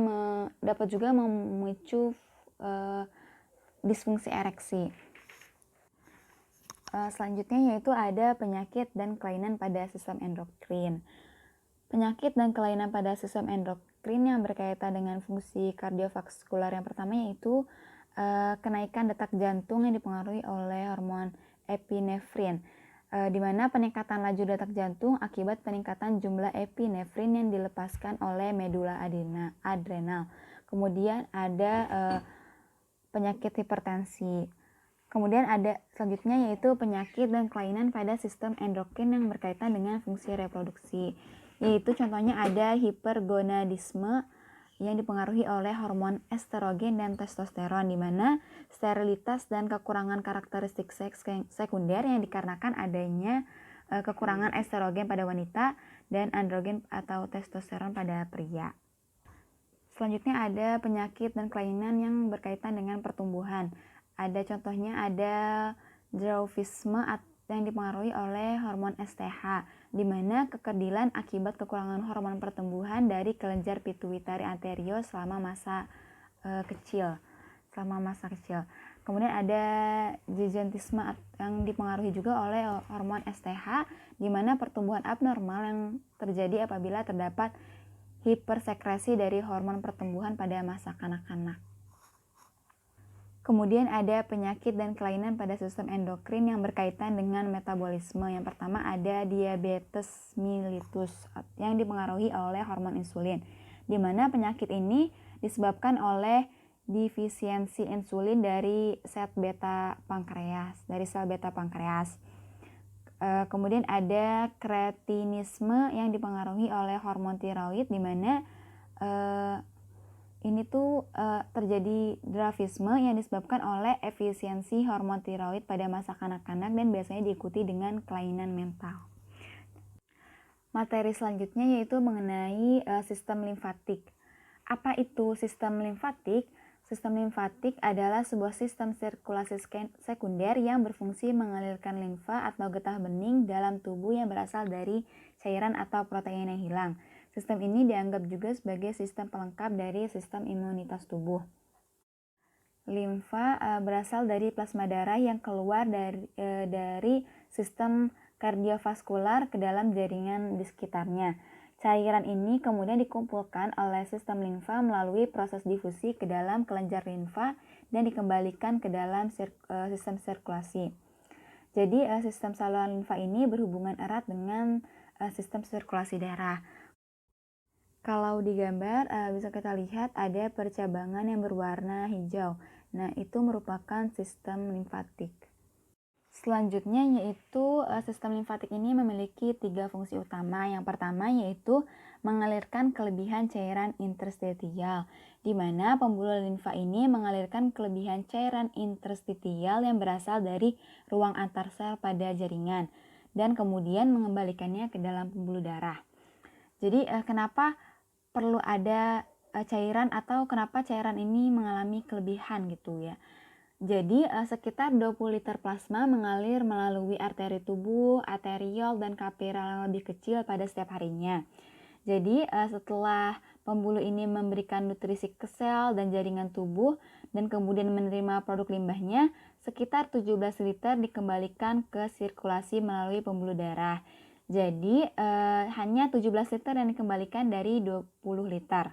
dapat juga memicu disfungsi ereksi. Selanjutnya yaitu ada penyakit dan kelainan pada sistem endokrin. Penyakit dan kelainan pada sistem endokrin yang berkaitan dengan fungsi kardiovaskular yang pertama yaitu kenaikan detak jantung yang dipengaruhi oleh hormon epinefrin, di mana peningkatan laju detak jantung akibat peningkatan jumlah epinefrin yang dilepaskan oleh medula adrenal. Kemudian ada penyakit hipertensi. Kemudian ada selanjutnya yaitu penyakit dan kelainan pada sistem endokrin yang berkaitan dengan fungsi reproduksi. Yaitu contohnya ada hipergonadisme yang dipengaruhi oleh hormon estrogen dan testosteron, di mana sterilitas dan kekurangan karakteristik seks sekunder yang dikarenakan adanya kekurangan estrogen pada wanita dan androgen atau testosteron pada pria. Selanjutnya ada penyakit dan kelainan yang berkaitan dengan pertumbuhan. Ada contohnya ada dwarfisme yang dipengaruhi oleh hormon STH, di mana kekerdilan akibat kekurangan hormon pertumbuhan dari kelenjar pituitari anterior selama masa kecil. Kemudian ada gigantisme yang dipengaruhi juga oleh hormon STH, di mana pertumbuhan abnormal yang terjadi apabila terdapat hipersekresi dari hormon pertumbuhan pada masa kanak-kanak. Kemudian ada penyakit dan kelainan pada sistem endokrin yang berkaitan dengan metabolisme. Yang pertama ada diabetes mellitus yang dipengaruhi oleh hormon insulin, di mana penyakit ini disebabkan oleh defisiensi insulin dari sel beta pankreas. Kemudian ada kretinisme yang dipengaruhi oleh hormon tiroid, di mana ini terjadi dwarfisme yang disebabkan oleh efisiensi hormon tiroid pada masa kanak-kanak dan biasanya diikuti dengan kelainan mental. Materi selanjutnya yaitu mengenai sistem limfatik. Apa itu sistem limfatik? Sistem limfatik adalah sebuah sistem sirkulasi sekunder yang berfungsi mengalirkan limfa atau getah bening dalam tubuh yang berasal dari cairan atau protein yang hilang. Sistem ini dianggap juga sebagai sistem pelengkap dari sistem imunitas tubuh. Limfa berasal dari plasma darah yang keluar dari sistem kardiovaskular ke dalam jaringan di sekitarnya. Cairan ini kemudian dikumpulkan oleh sistem limfa melalui proses difusi ke dalam kelenjar limfa dan dikembalikan ke dalam sistem sirkulasi. Jadi sistem saluran limfa ini berhubungan erat dengan sistem sirkulasi darah. Kalau di gambar bisa kita lihat ada percabangan yang berwarna hijau. Nah, itu merupakan sistem limfatik. Selanjutnya yaitu sistem limfatik ini memiliki 3 fungsi utama. Yang pertama yaitu mengalirkan kelebihan cairan interstitial, di mana pembuluh limfa ini mengalirkan kelebihan cairan interstitial yang berasal dari ruang antar sel pada jaringan dan kemudian mengembalikannya ke dalam pembuluh darah. Jadi kenapa perlu ada cairan atau kenapa cairan ini mengalami kelebihan gitu ya. Jadi sekitar 20 liter plasma mengalir melalui arteri tubuh, arteriol, dan kapiral yang lebih kecil pada setiap harinya. Jadi setelah pembuluh ini memberikan nutrisi ke sel dan jaringan tubuh dan kemudian menerima produk limbahnya, sekitar 17 liter dikembalikan ke sirkulasi melalui pembuluh darah. Jadi hanya 17 liter yang dikembalikan dari 20 liter.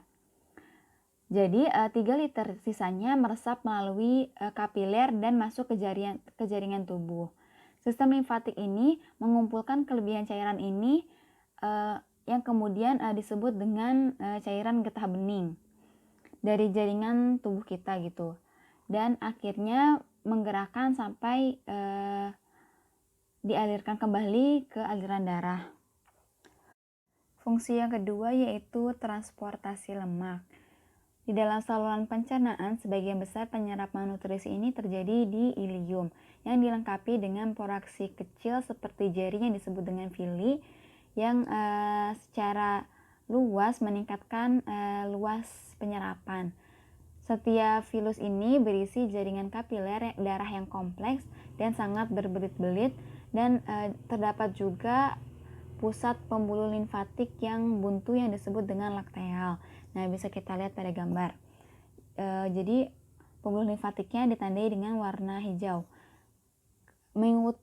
Jadi 3 liter sisanya meresap melalui kapiler dan masuk ke jaringan tubuh. Sistem limfatik ini mengumpulkan kelebihan cairan ini yang kemudian disebut dengan cairan getah bening dari jaringan tubuh kita gitu, dan akhirnya menggerakkan sampai dialirkan kembali ke aliran darah. Fungsi yang kedua yaitu transportasi lemak. Di dalam saluran pencernaan, sebagian besar penyerapan nutrisi ini terjadi di ilium, yang dilengkapi dengan porasi kecil seperti jaring yang disebut dengan villi, yang secara luas meningkatkan luas penyerapan. Setiap vilus ini berisi jaringan kapiler darah yang kompleks dan sangat berbelit-belit, dan terdapat juga pusat pembuluh limfatik yang buntu yang disebut dengan lakteal. Nah, bisa kita lihat pada gambar. Jadi pembuluh limfatiknya ditandai dengan warna hijau.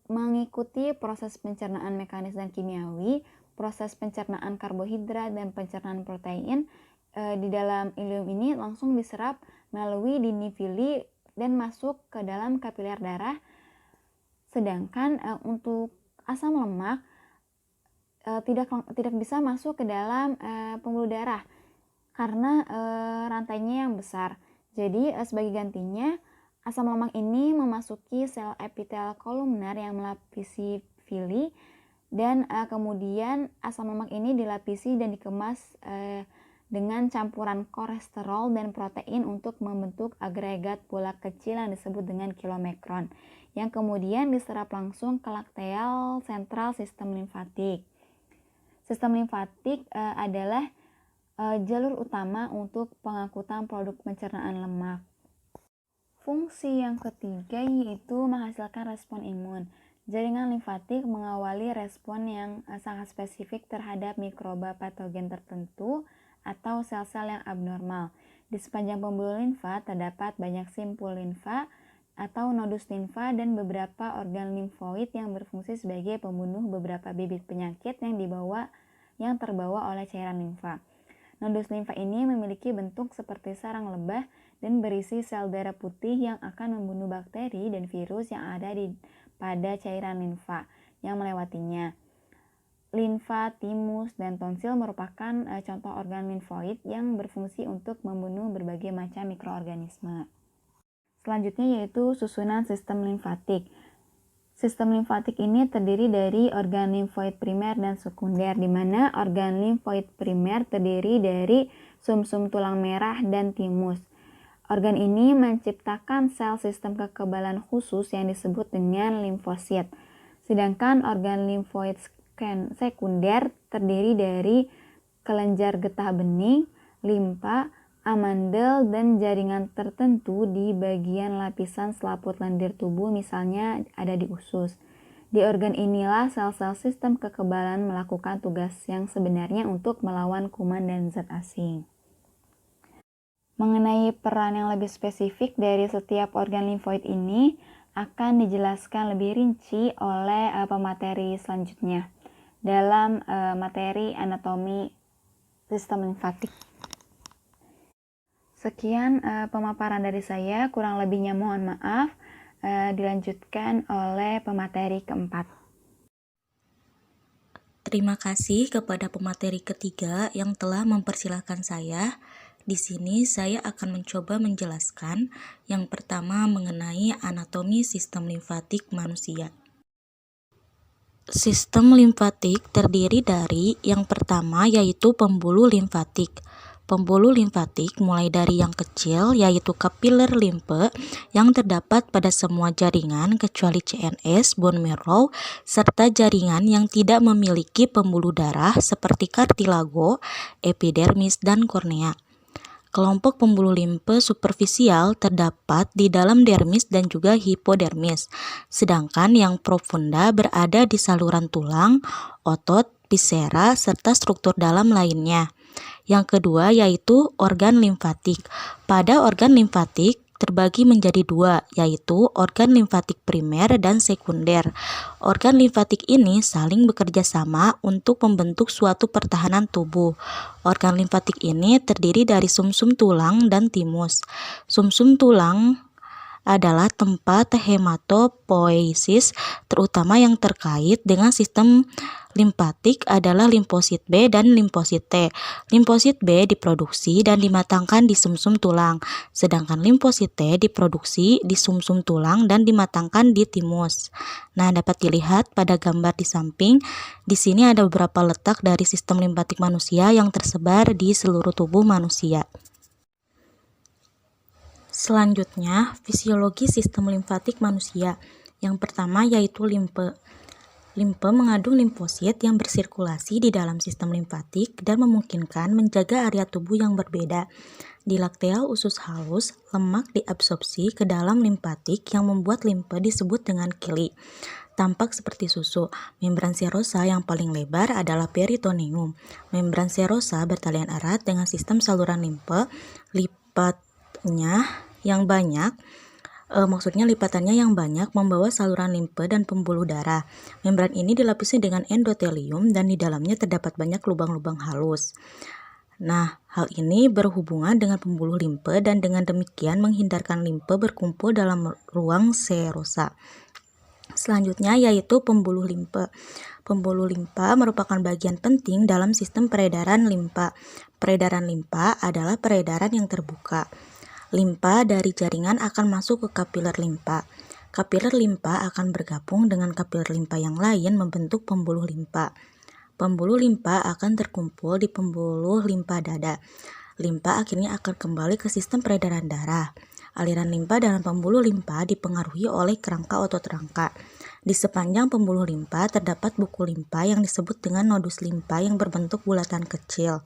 Mengikuti proses pencernaan mekanis dan kimiawi, proses pencernaan karbohidrat dan pencernaan protein di dalam ilium ini langsung diserap melalui dinding villi dan masuk ke dalam kapiler darah. Sedangkan untuk asam lemak tidak bisa masuk ke dalam pembuluh darah karena rantainya yang besar. Jadi sebagai gantinya, asam lemak ini memasuki sel epitel kolumner yang melapisi villi, dan kemudian asam lemak ini dilapisi dan dikemas dengan campuran kolesterol dan protein untuk membentuk agregat bola kecil yang disebut dengan kilomekron, yang kemudian diserap langsung ke lakteal sentral sistem limfatik. Sistem limfatik adalah jalur utama untuk pengangkutan produk pencernaan lemak. Fungsi yang ketiga yaitu menghasilkan respon imun. Jaringan limfatik mengawali respon yang sangat spesifik terhadap mikroba patogen tertentu atau sel-sel yang abnormal. Di sepanjang pembuluh limfa terdapat banyak simpul limfa atau nodus limfa dan beberapa organ limfoid yang berfungsi sebagai pembunuh beberapa bibit penyakit yang terbawa oleh cairan limfa. Nodus limfa ini memiliki bentuk seperti sarang lebah dan berisi sel darah putih yang akan membunuh bakteri dan virus yang ada pada cairan limfa yang melewatinya. Limfa, timus, dan tonsil merupakan contoh organ limfoid yang berfungsi untuk membunuh berbagai macam mikroorganisme. Selanjutnya yaitu susunan sistem limfatik. Sistem limfatik ini terdiri dari organ limfoid primer dan sekunder, di mana organ limfoid primer terdiri dari sumsum tulang merah dan timus. Organ ini menciptakan sel sistem kekebalan khusus yang disebut dengan limfosit. Sedangkan organ limfoid sekunder terdiri dari kelenjar getah bening, limpa, amandel, dan jaringan tertentu di bagian lapisan selaput lendir tubuh, misalnya ada di usus. Di organ inilah sel-sel sistem kekebalan melakukan tugas yang sebenarnya untuk melawan kuman dan zat asing. Mengenai peran yang lebih spesifik dari setiap organ limfoid ini akan dijelaskan lebih rinci oleh pemateri selanjutnya dalam materi anatomi sistem limfatik. Sekian pemaparan dari saya, kurang lebihnya mohon maaf. Dilanjutkan oleh pemateri keempat. Terima kasih kepada pemateri ketiga yang telah mempersilahkan saya. Di sini saya akan mencoba menjelaskan yang pertama mengenai anatomi sistem limfatik manusia. Sistem limfatik terdiri dari yang pertama yaitu pembuluh limfatik. Pembuluh limfatik mulai dari yang kecil yaitu kapiler limfe yang terdapat pada semua jaringan kecuali CNS, bone marrow, serta jaringan yang tidak memiliki pembuluh darah seperti kartilago, epidermis, dan kornea. Kelompok pembuluh limfe superficial terdapat di dalam dermis dan juga hipodermis, sedangkan yang profunda berada di saluran tulang, otot, viscera, serta struktur dalam lainnya. Yang kedua yaitu organ limfatik. Pada organ limfatik terbagi menjadi dua, yaitu organ limfatik primer dan sekunder. Organ limfatik ini saling bekerja sama untuk membentuk suatu pertahanan tubuh. Organ limfatik ini terdiri dari sumsum tulang dan timus. Sumsum tulang adalah tempat hematopoiesis, terutama yang terkait dengan sistem limpatik adalah limfosit B dan limfosit T. Limfosit B diproduksi dan dimatangkan di sumsum tulang, sedangkan limfosit T diproduksi di sumsum tulang dan dimatangkan di timus. Nah, dapat dilihat pada gambar di samping. Di sini ada beberapa letak dari sistem limpatik manusia yang tersebar di seluruh tubuh manusia. Selanjutnya, fisiologi sistem limfatik manusia. Yang pertama yaitu limfe. Limfe mengandung limfosit yang bersirkulasi di dalam sistem limfatik dan memungkinkan menjaga area tubuh yang berbeda. Di lakteal usus halus, lemak diabsorpsi ke dalam limfatik yang membuat limfe disebut dengan kili. Tampak seperti susu. Membran serosa yang paling lebar adalah peritoneum. Membran serosa bertalian erat dengan sistem saluran limfe. Lipatannya yang banyak membawa saluran limfe dan pembuluh darah. Membran ini dilapisi dengan endotelium dan di dalamnya terdapat banyak lubang-lubang halus. Nah, hal ini berhubungan dengan pembuluh limfe dan dengan demikian menghindarkan limfe berkumpul dalam ruang serosa. Selanjutnya yaitu pembuluh limfe. Pembuluh limfa merupakan bagian penting dalam sistem peredaran limfa. Peredaran limfa adalah peredaran yang terbuka. Limfa dari jaringan akan masuk ke kapiler limfa. Kapiler limfa akan bergabung dengan kapiler limfa yang lain membentuk pembuluh limfa. Pembuluh limfa akan terkumpul di pembuluh limfa dada. Limfa akhirnya akan kembali ke sistem peredaran darah. Aliran limfa dalam pembuluh limfa dipengaruhi oleh kerangka otot rangka. Di sepanjang pembuluh limfa terdapat buku limfa yang disebut dengan nodus limfa yang berbentuk bulatan kecil.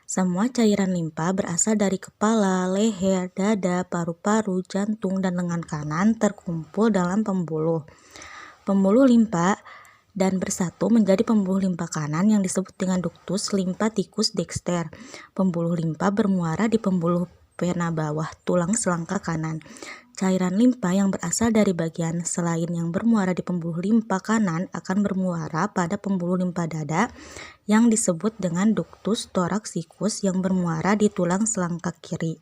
Semua cairan limfa berasal dari kepala, leher, dada, paru-paru, jantung, dan lengan kanan terkumpul dalam pembuluh. Pembuluh limfa dan bersatu menjadi pembuluh limfa kanan yang disebut dengan ductus lymphaticus dexter. Pembuluh limfa bermuara di pembuluh vena bawah tulang selangkah kanan. Cairan limfa yang berasal dari bagian selain yang bermuara di pembuluh limfa kanan akan bermuara pada pembuluh limfa dada yang disebut dengan ductus thoraxicus yang bermuara di tulang selangkah kiri.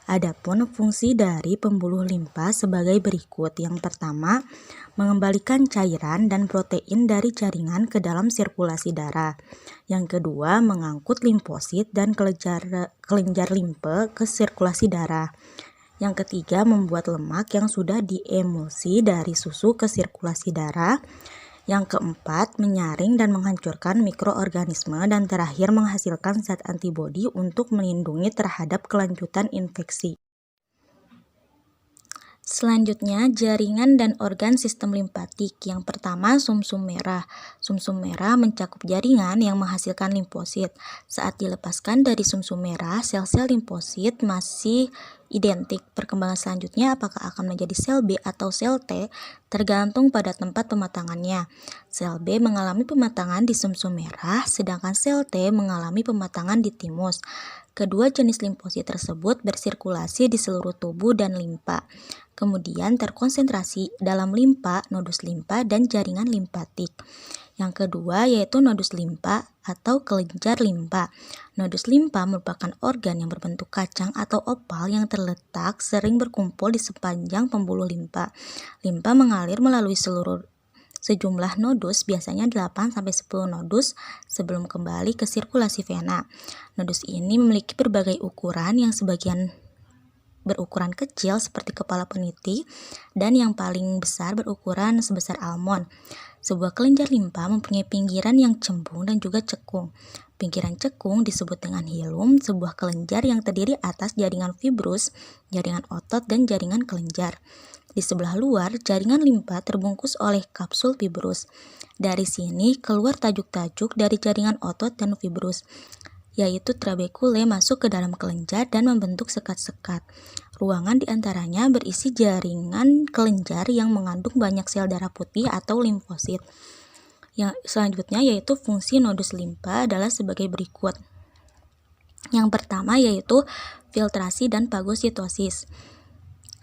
Adapun fungsi dari pembuluh limfa sebagai berikut. Yang pertama, mengembalikan cairan dan protein dari jaringan ke dalam sirkulasi darah. Yang kedua, mengangkut limfosit dan kelenjar limfe ke sirkulasi darah. Yang ketiga, membuat lemak yang sudah diemulsi dari susu ke sirkulasi darah. Yang keempat, menyaring dan menghancurkan mikroorganisme, dan terakhir menghasilkan zat antibodi untuk melindungi terhadap kelanjutan infeksi. Selanjutnya, jaringan dan organ sistem limfatik. Yang pertama, sumsum merah. Sumsum merah mencakup jaringan yang menghasilkan limfosit. Saat dilepaskan dari sumsum merah, sel-sel limfosit masih identik. Perkembangan selanjutnya apakah akan menjadi sel B atau sel T tergantung pada tempat pematangannya. Sel B mengalami pematangan di sumsum merah, sedangkan sel T mengalami pematangan di timus. Kedua jenis limfosit tersebut bersirkulasi di seluruh tubuh dan limfa. Kemudian terkonsentrasi dalam limfa, nodus limfa, dan jaringan limfatik. Yang kedua yaitu nodus limfa atau kelenjar limfa. Nodus limfa merupakan organ yang berbentuk kacang atau opal yang terletak sering berkumpul di sepanjang pembuluh limfa. Limfa mengalir melalui sejumlah nodus, biasanya 8-10 nodus sebelum kembali ke sirkulasi vena. Nodus ini memiliki berbagai ukuran, yang sebagian berukuran kecil seperti kepala peniti dan yang paling besar berukuran sebesar almond. Sebuah kelenjar limfa mempunyai pinggiran yang cembung dan juga cekung. Pinggiran cekung disebut dengan hilum, sebuah kelenjar yang terdiri atas jaringan fibrus, jaringan otot, dan jaringan kelenjar. Di sebelah luar, jaringan limfa terbungkus oleh kapsul fibrus. Dari sini keluar tajuk-tajuk dari jaringan otot dan fibrus, yaitu trabekule masuk ke dalam kelenjar dan membentuk sekat-sekat. Ruangan diantaranya berisi jaringan kelenjar yang mengandung banyak sel darah putih atau limfosit. Yang selanjutnya yaitu fungsi nodus limfa adalah sebagai berikut. Yang pertama yaitu filtrasi dan fagositosis.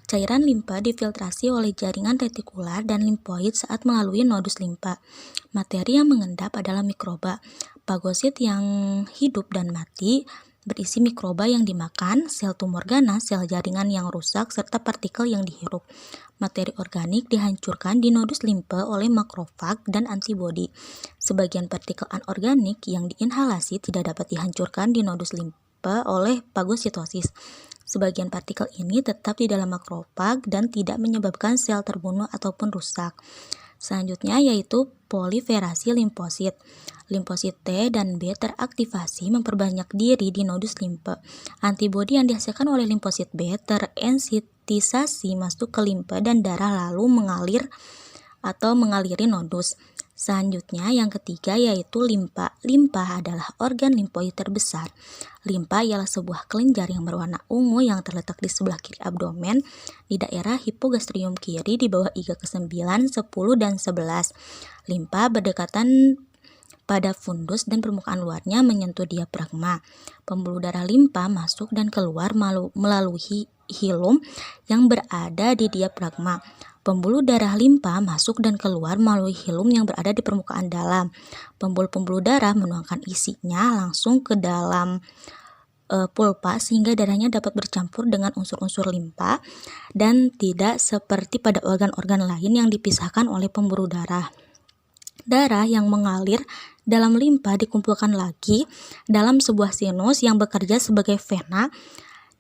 Cairan limfa difiltrasi oleh jaringan retikular dan limfoid saat melalui nodus limfa. Materi yang mengendap adalah mikroba. Fagosit yang hidup dan mati berisi mikroba yang dimakan, sel tumor ganas, sel jaringan yang rusak, serta partikel yang dihirup. Materi organik dihancurkan di nodus limfe oleh makrofag dan antibodi. Sebagian partikel anorganik yang diinhalasi tidak dapat dihancurkan di nodus limfe oleh fagositosis. Sebagian partikel ini tetap di dalam makrofag dan tidak menyebabkan sel terbunuh ataupun rusak. Selanjutnya yaitu proliferasi limfosit. Limfosit T dan B teraktivasi memperbanyak diri di nodus limfe. Antibodi yang dihasilkan oleh limfosit B terensitisasi masuk ke limfe dan darah lalu mengalir atau mengaliri nodus. Selanjutnya yang ketiga yaitu limpa. Limpa adalah organ limfoid terbesar. Limpa ialah sebuah kelenjar yang berwarna ungu yang terletak di sebelah kiri abdomen di daerah hipogastrium kiri di bawah iga ke-9, 10, dan 11. Limpa berdekatan pada fundus dan permukaan luarnya menyentuh diafragma. Pembuluh darah limpa masuk dan keluar melalui hilum yang berada di diafragma. Pembuluh darah limpa masuk dan keluar melalui hilum yang berada di permukaan dalam. Pembuluh-pembuluh darah menuangkan isinya langsung ke dalam pulpa sehingga darahnya dapat bercampur dengan unsur-unsur limpa dan tidak seperti pada organ-organ lain yang dipisahkan oleh pembuluh darah. Darah yang mengalir dalam limpa dikumpulkan lagi dalam sebuah sinus yang bekerja sebagai vena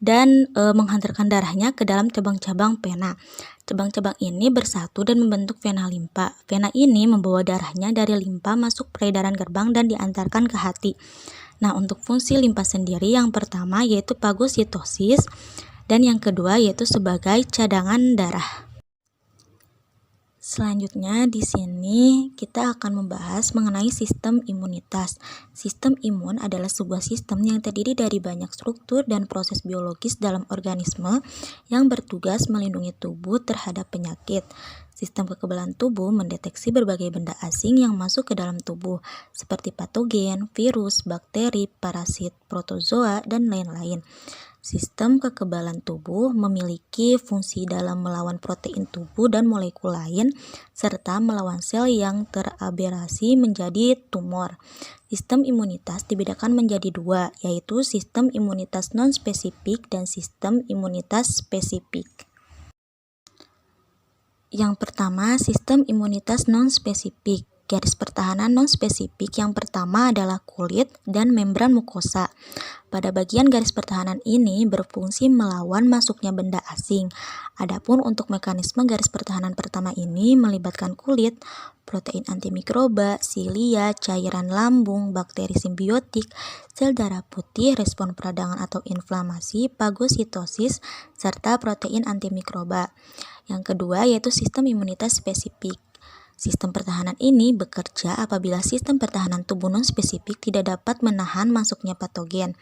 dan menghantarkan darahnya ke dalam cabang-cabang vena. Cabang-cabang ini bersatu dan membentuk vena limpa. Vena ini membawa darahnya dari limpa masuk peredaran gerbang dan diantarkan ke hati. Nah, untuk fungsi limpa sendiri yang pertama yaitu fagositosis dan yang kedua yaitu sebagai cadangan darah. Selanjutnya di sini kita akan membahas mengenai sistem imunitas. Sistem imun adalah sebuah sistem yang terdiri dari banyak struktur dan proses biologis dalam organisme yang bertugas melindungi tubuh terhadap penyakit. Sistem kekebalan tubuh mendeteksi berbagai benda asing yang masuk ke dalam tubuh, seperti patogen, virus, bakteri, parasit, protozoa, dan lain-lain. Sistem kekebalan tubuh memiliki fungsi dalam melawan protein tubuh dan molekul lain, serta melawan sel yang teraberasi menjadi tumor. Sistem imunitas dibedakan menjadi dua, yaitu sistem imunitas non-spesifik dan sistem imunitas spesifik. Yang pertama, sistem imunitas non-spesifik. Garis pertahanan non-spesifik yang pertama adalah kulit dan membran mukosa. Pada bagian garis pertahanan ini berfungsi melawan masuknya benda asing. Adapun untuk mekanisme garis pertahanan pertama ini melibatkan kulit, protein antimikroba, silia, cairan lambung, bakteri simbiotik, sel darah putih, respon peradangan atau inflamasi, fagositosis, serta protein antimikroba. Yang kedua yaitu sistem imunitas spesifik. Sistem pertahanan ini bekerja apabila sistem pertahanan tubuh non-spesifik tidak dapat menahan masuknya patogen.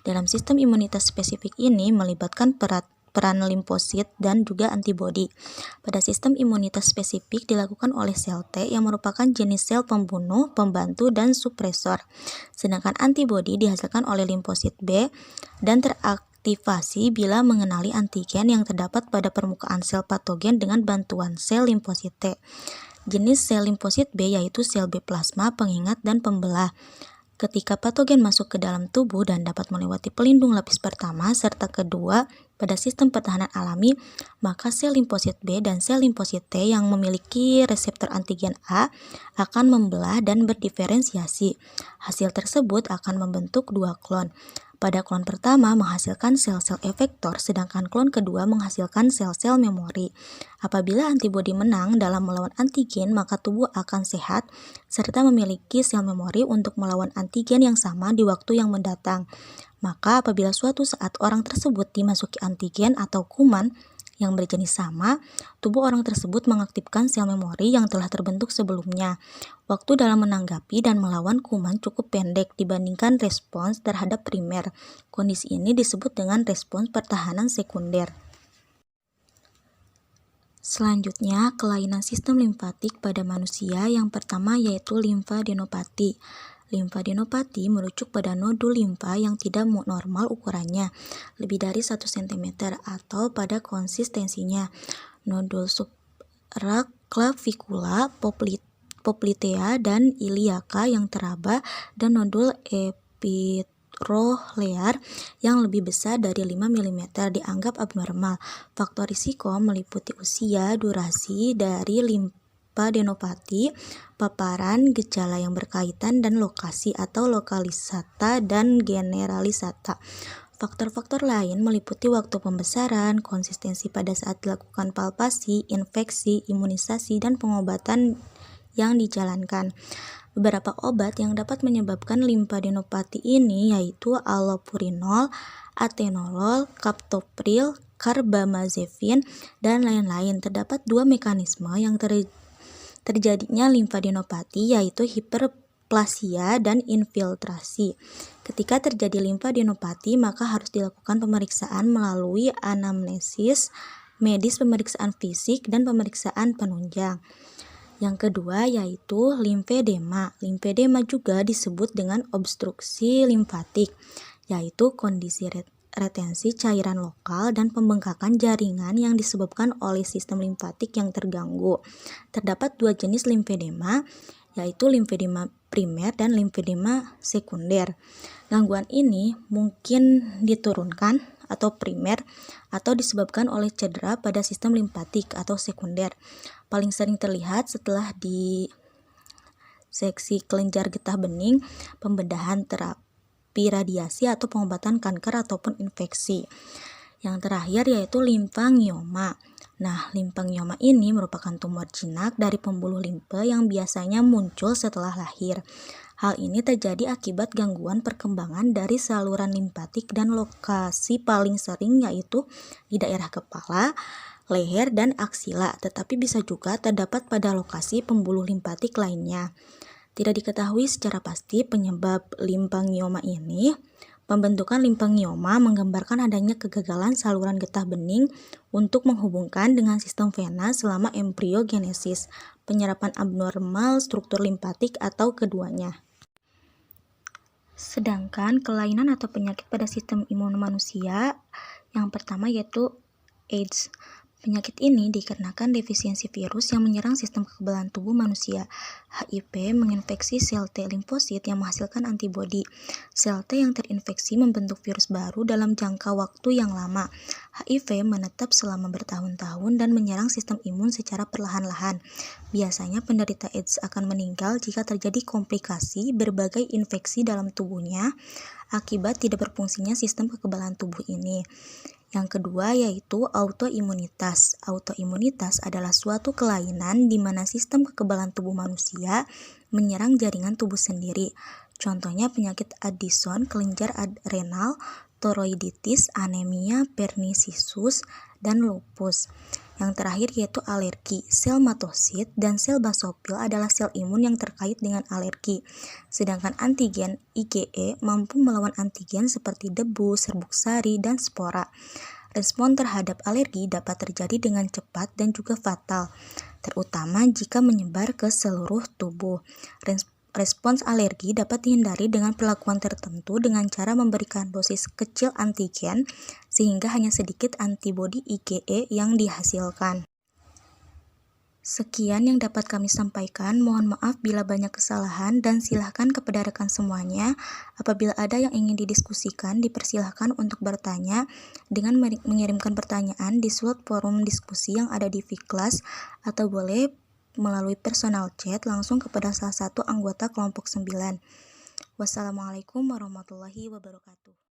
Dalam sistem imunitas spesifik ini melibatkan peran limfosit dan juga antibodi. Pada sistem imunitas spesifik dilakukan oleh sel T yang merupakan jenis sel pembunuh, pembantu, dan supresor. Sedangkan antibodi dihasilkan oleh limfosit B dan teraktivasi bila mengenali antigen yang terdapat pada permukaan sel patogen dengan bantuan sel limfosit T. Jenis sel limfosit B yaitu sel B plasma, pengingat, dan pembelah. Ketika patogen masuk ke dalam tubuh dan dapat melewati pelindung lapis pertama serta kedua pada sistem pertahanan alami, maka sel limfosit B dan sel limfosit T yang memiliki reseptor antigen A akan membelah dan berdiferensiasi. Hasil tersebut akan membentuk dua klon. Pada klon pertama menghasilkan sel-sel efektor, sedangkan klon kedua menghasilkan sel-sel memori. Apabila antibodi menang dalam melawan antigen, maka tubuh akan sehat serta memiliki sel memori untuk melawan antigen yang sama di waktu yang mendatang. Maka apabila suatu saat orang tersebut dimasuki antigen atau kuman yang berjenis sama, tubuh orang tersebut mengaktifkan sel memori yang telah terbentuk sebelumnya. Waktu dalam menanggapi dan melawan kuman cukup pendek dibandingkan respons terhadap primer. Kondisi ini disebut dengan respons pertahanan sekunder. Selanjutnya, kelainan sistem limfatik pada manusia yang pertama yaitu limfadenopati. Limfadenopati merujuk pada nodul limfa yang tidak normal ukurannya, lebih dari 1 cm atau pada konsistensinya. Nodul supraclavikula, poplitea, dan iliaka yang teraba, dan nodul mikrolear yang lebih besar dari 5 mm dianggap abnormal. Faktor risiko meliputi usia, durasi dari limfadenopati, paparan, gejala yang berkaitan, dan lokasi atau lokalisata dan generalisata. Faktor-faktor lain meliputi waktu pembesaran, konsistensi pada saat dilakukan palpasi, infeksi, imunisasi, dan pengobatan yang dijalankan. Beberapa obat yang dapat menyebabkan limfadenopati ini yaitu allopurinol, atenolol, captopril, carbamazepin, dan lain-lain. Terdapat dua mekanisme yang terjadinya limfadenopati yaitu hiperplasia dan infiltrasi. Ketika terjadi limfadenopati, maka harus dilakukan pemeriksaan melalui anamnesis medis, pemeriksaan fisik, dan pemeriksaan penunjang. Yang kedua yaitu limfedema. Limfedema juga disebut dengan obstruksi limfatik, yaitu kondisi retensi cairan lokal dan pembengkakan jaringan yang disebabkan oleh sistem limfatik yang terganggu. Terdapat dua jenis limfedema, yaitu limfedema primer dan limfedema sekunder. Gangguan ini mungkin diturunkan atau primer atau disebabkan oleh cedera pada sistem limfatik atau sekunder. Paling sering terlihat setelah diseksi kelenjar getah bening, pembedahan, terapi radiasi atau pengobatan kanker ataupun infeksi. Yang terakhir yaitu limfangioma. Nah, limfangioma ini merupakan tumor jinak dari pembuluh limfe yang biasanya muncul setelah lahir. Hal ini terjadi akibat gangguan perkembangan dari saluran limfatik dan lokasi paling sering yaitu di daerah kepala, leher, dan aksila, tetapi bisa juga terdapat pada lokasi pembuluh limfatik lainnya. Tidak diketahui secara pasti penyebab limfangioma ini. Pembentukan limfangioma menggambarkan adanya kegagalan saluran getah bening untuk menghubungkan dengan sistem vena selama embriogenesis, penyerapan abnormal struktur limfatik, atau keduanya. Sedangkan kelainan atau penyakit pada sistem imun manusia yang pertama yaitu AIDS. Penyakit ini dikarenakan defisiensi virus yang menyerang sistem kekebalan tubuh manusia. HIV menginfeksi sel T limfosit yang menghasilkan antibodi. Sel T yang terinfeksi membentuk virus baru dalam jangka waktu yang lama. HIV menetap selama bertahun-tahun dan menyerang sistem imun secara perlahan-lahan. Biasanya penderita AIDS akan meninggal jika terjadi komplikasi berbagai infeksi dalam tubuhnya akibat tidak berfungsinya sistem kekebalan tubuh ini. Yang kedua yaitu autoimunitas. Autoimunitas adalah suatu kelainan di mana sistem kekebalan tubuh manusia menyerang jaringan tubuh sendiri. Contohnya penyakit Addison, kelenjar adrenal, thyroiditis, anemia pernicious, dan lupus. Yang terakhir yaitu alergi. Sel matosit dan sel basofil adalah sel imun yang terkait dengan alergi. Sedangkan antigen IgE mampu melawan antigen seperti debu, serbuk sari, dan spora. Respon terhadap alergi dapat terjadi dengan cepat dan juga fatal, terutama jika menyebar ke seluruh tubuh. Respons alergi dapat dihindari dengan perlakuan tertentu dengan cara memberikan dosis kecil antigen sehingga hanya sedikit antibodi IgE yang dihasilkan. Sekian yang dapat kami sampaikan. Mohon maaf bila banyak kesalahan dan silahkan kepada rekan semuanya. Apabila ada yang ingin didiskusikan, dipersilahkan untuk bertanya dengan mengirimkan pertanyaan di slot forum diskusi yang ada di Vklas atau boleh melalui personal chat langsung kepada salah satu anggota kelompok 9. Wassalamualaikum warahmatullahi wabarakatuh.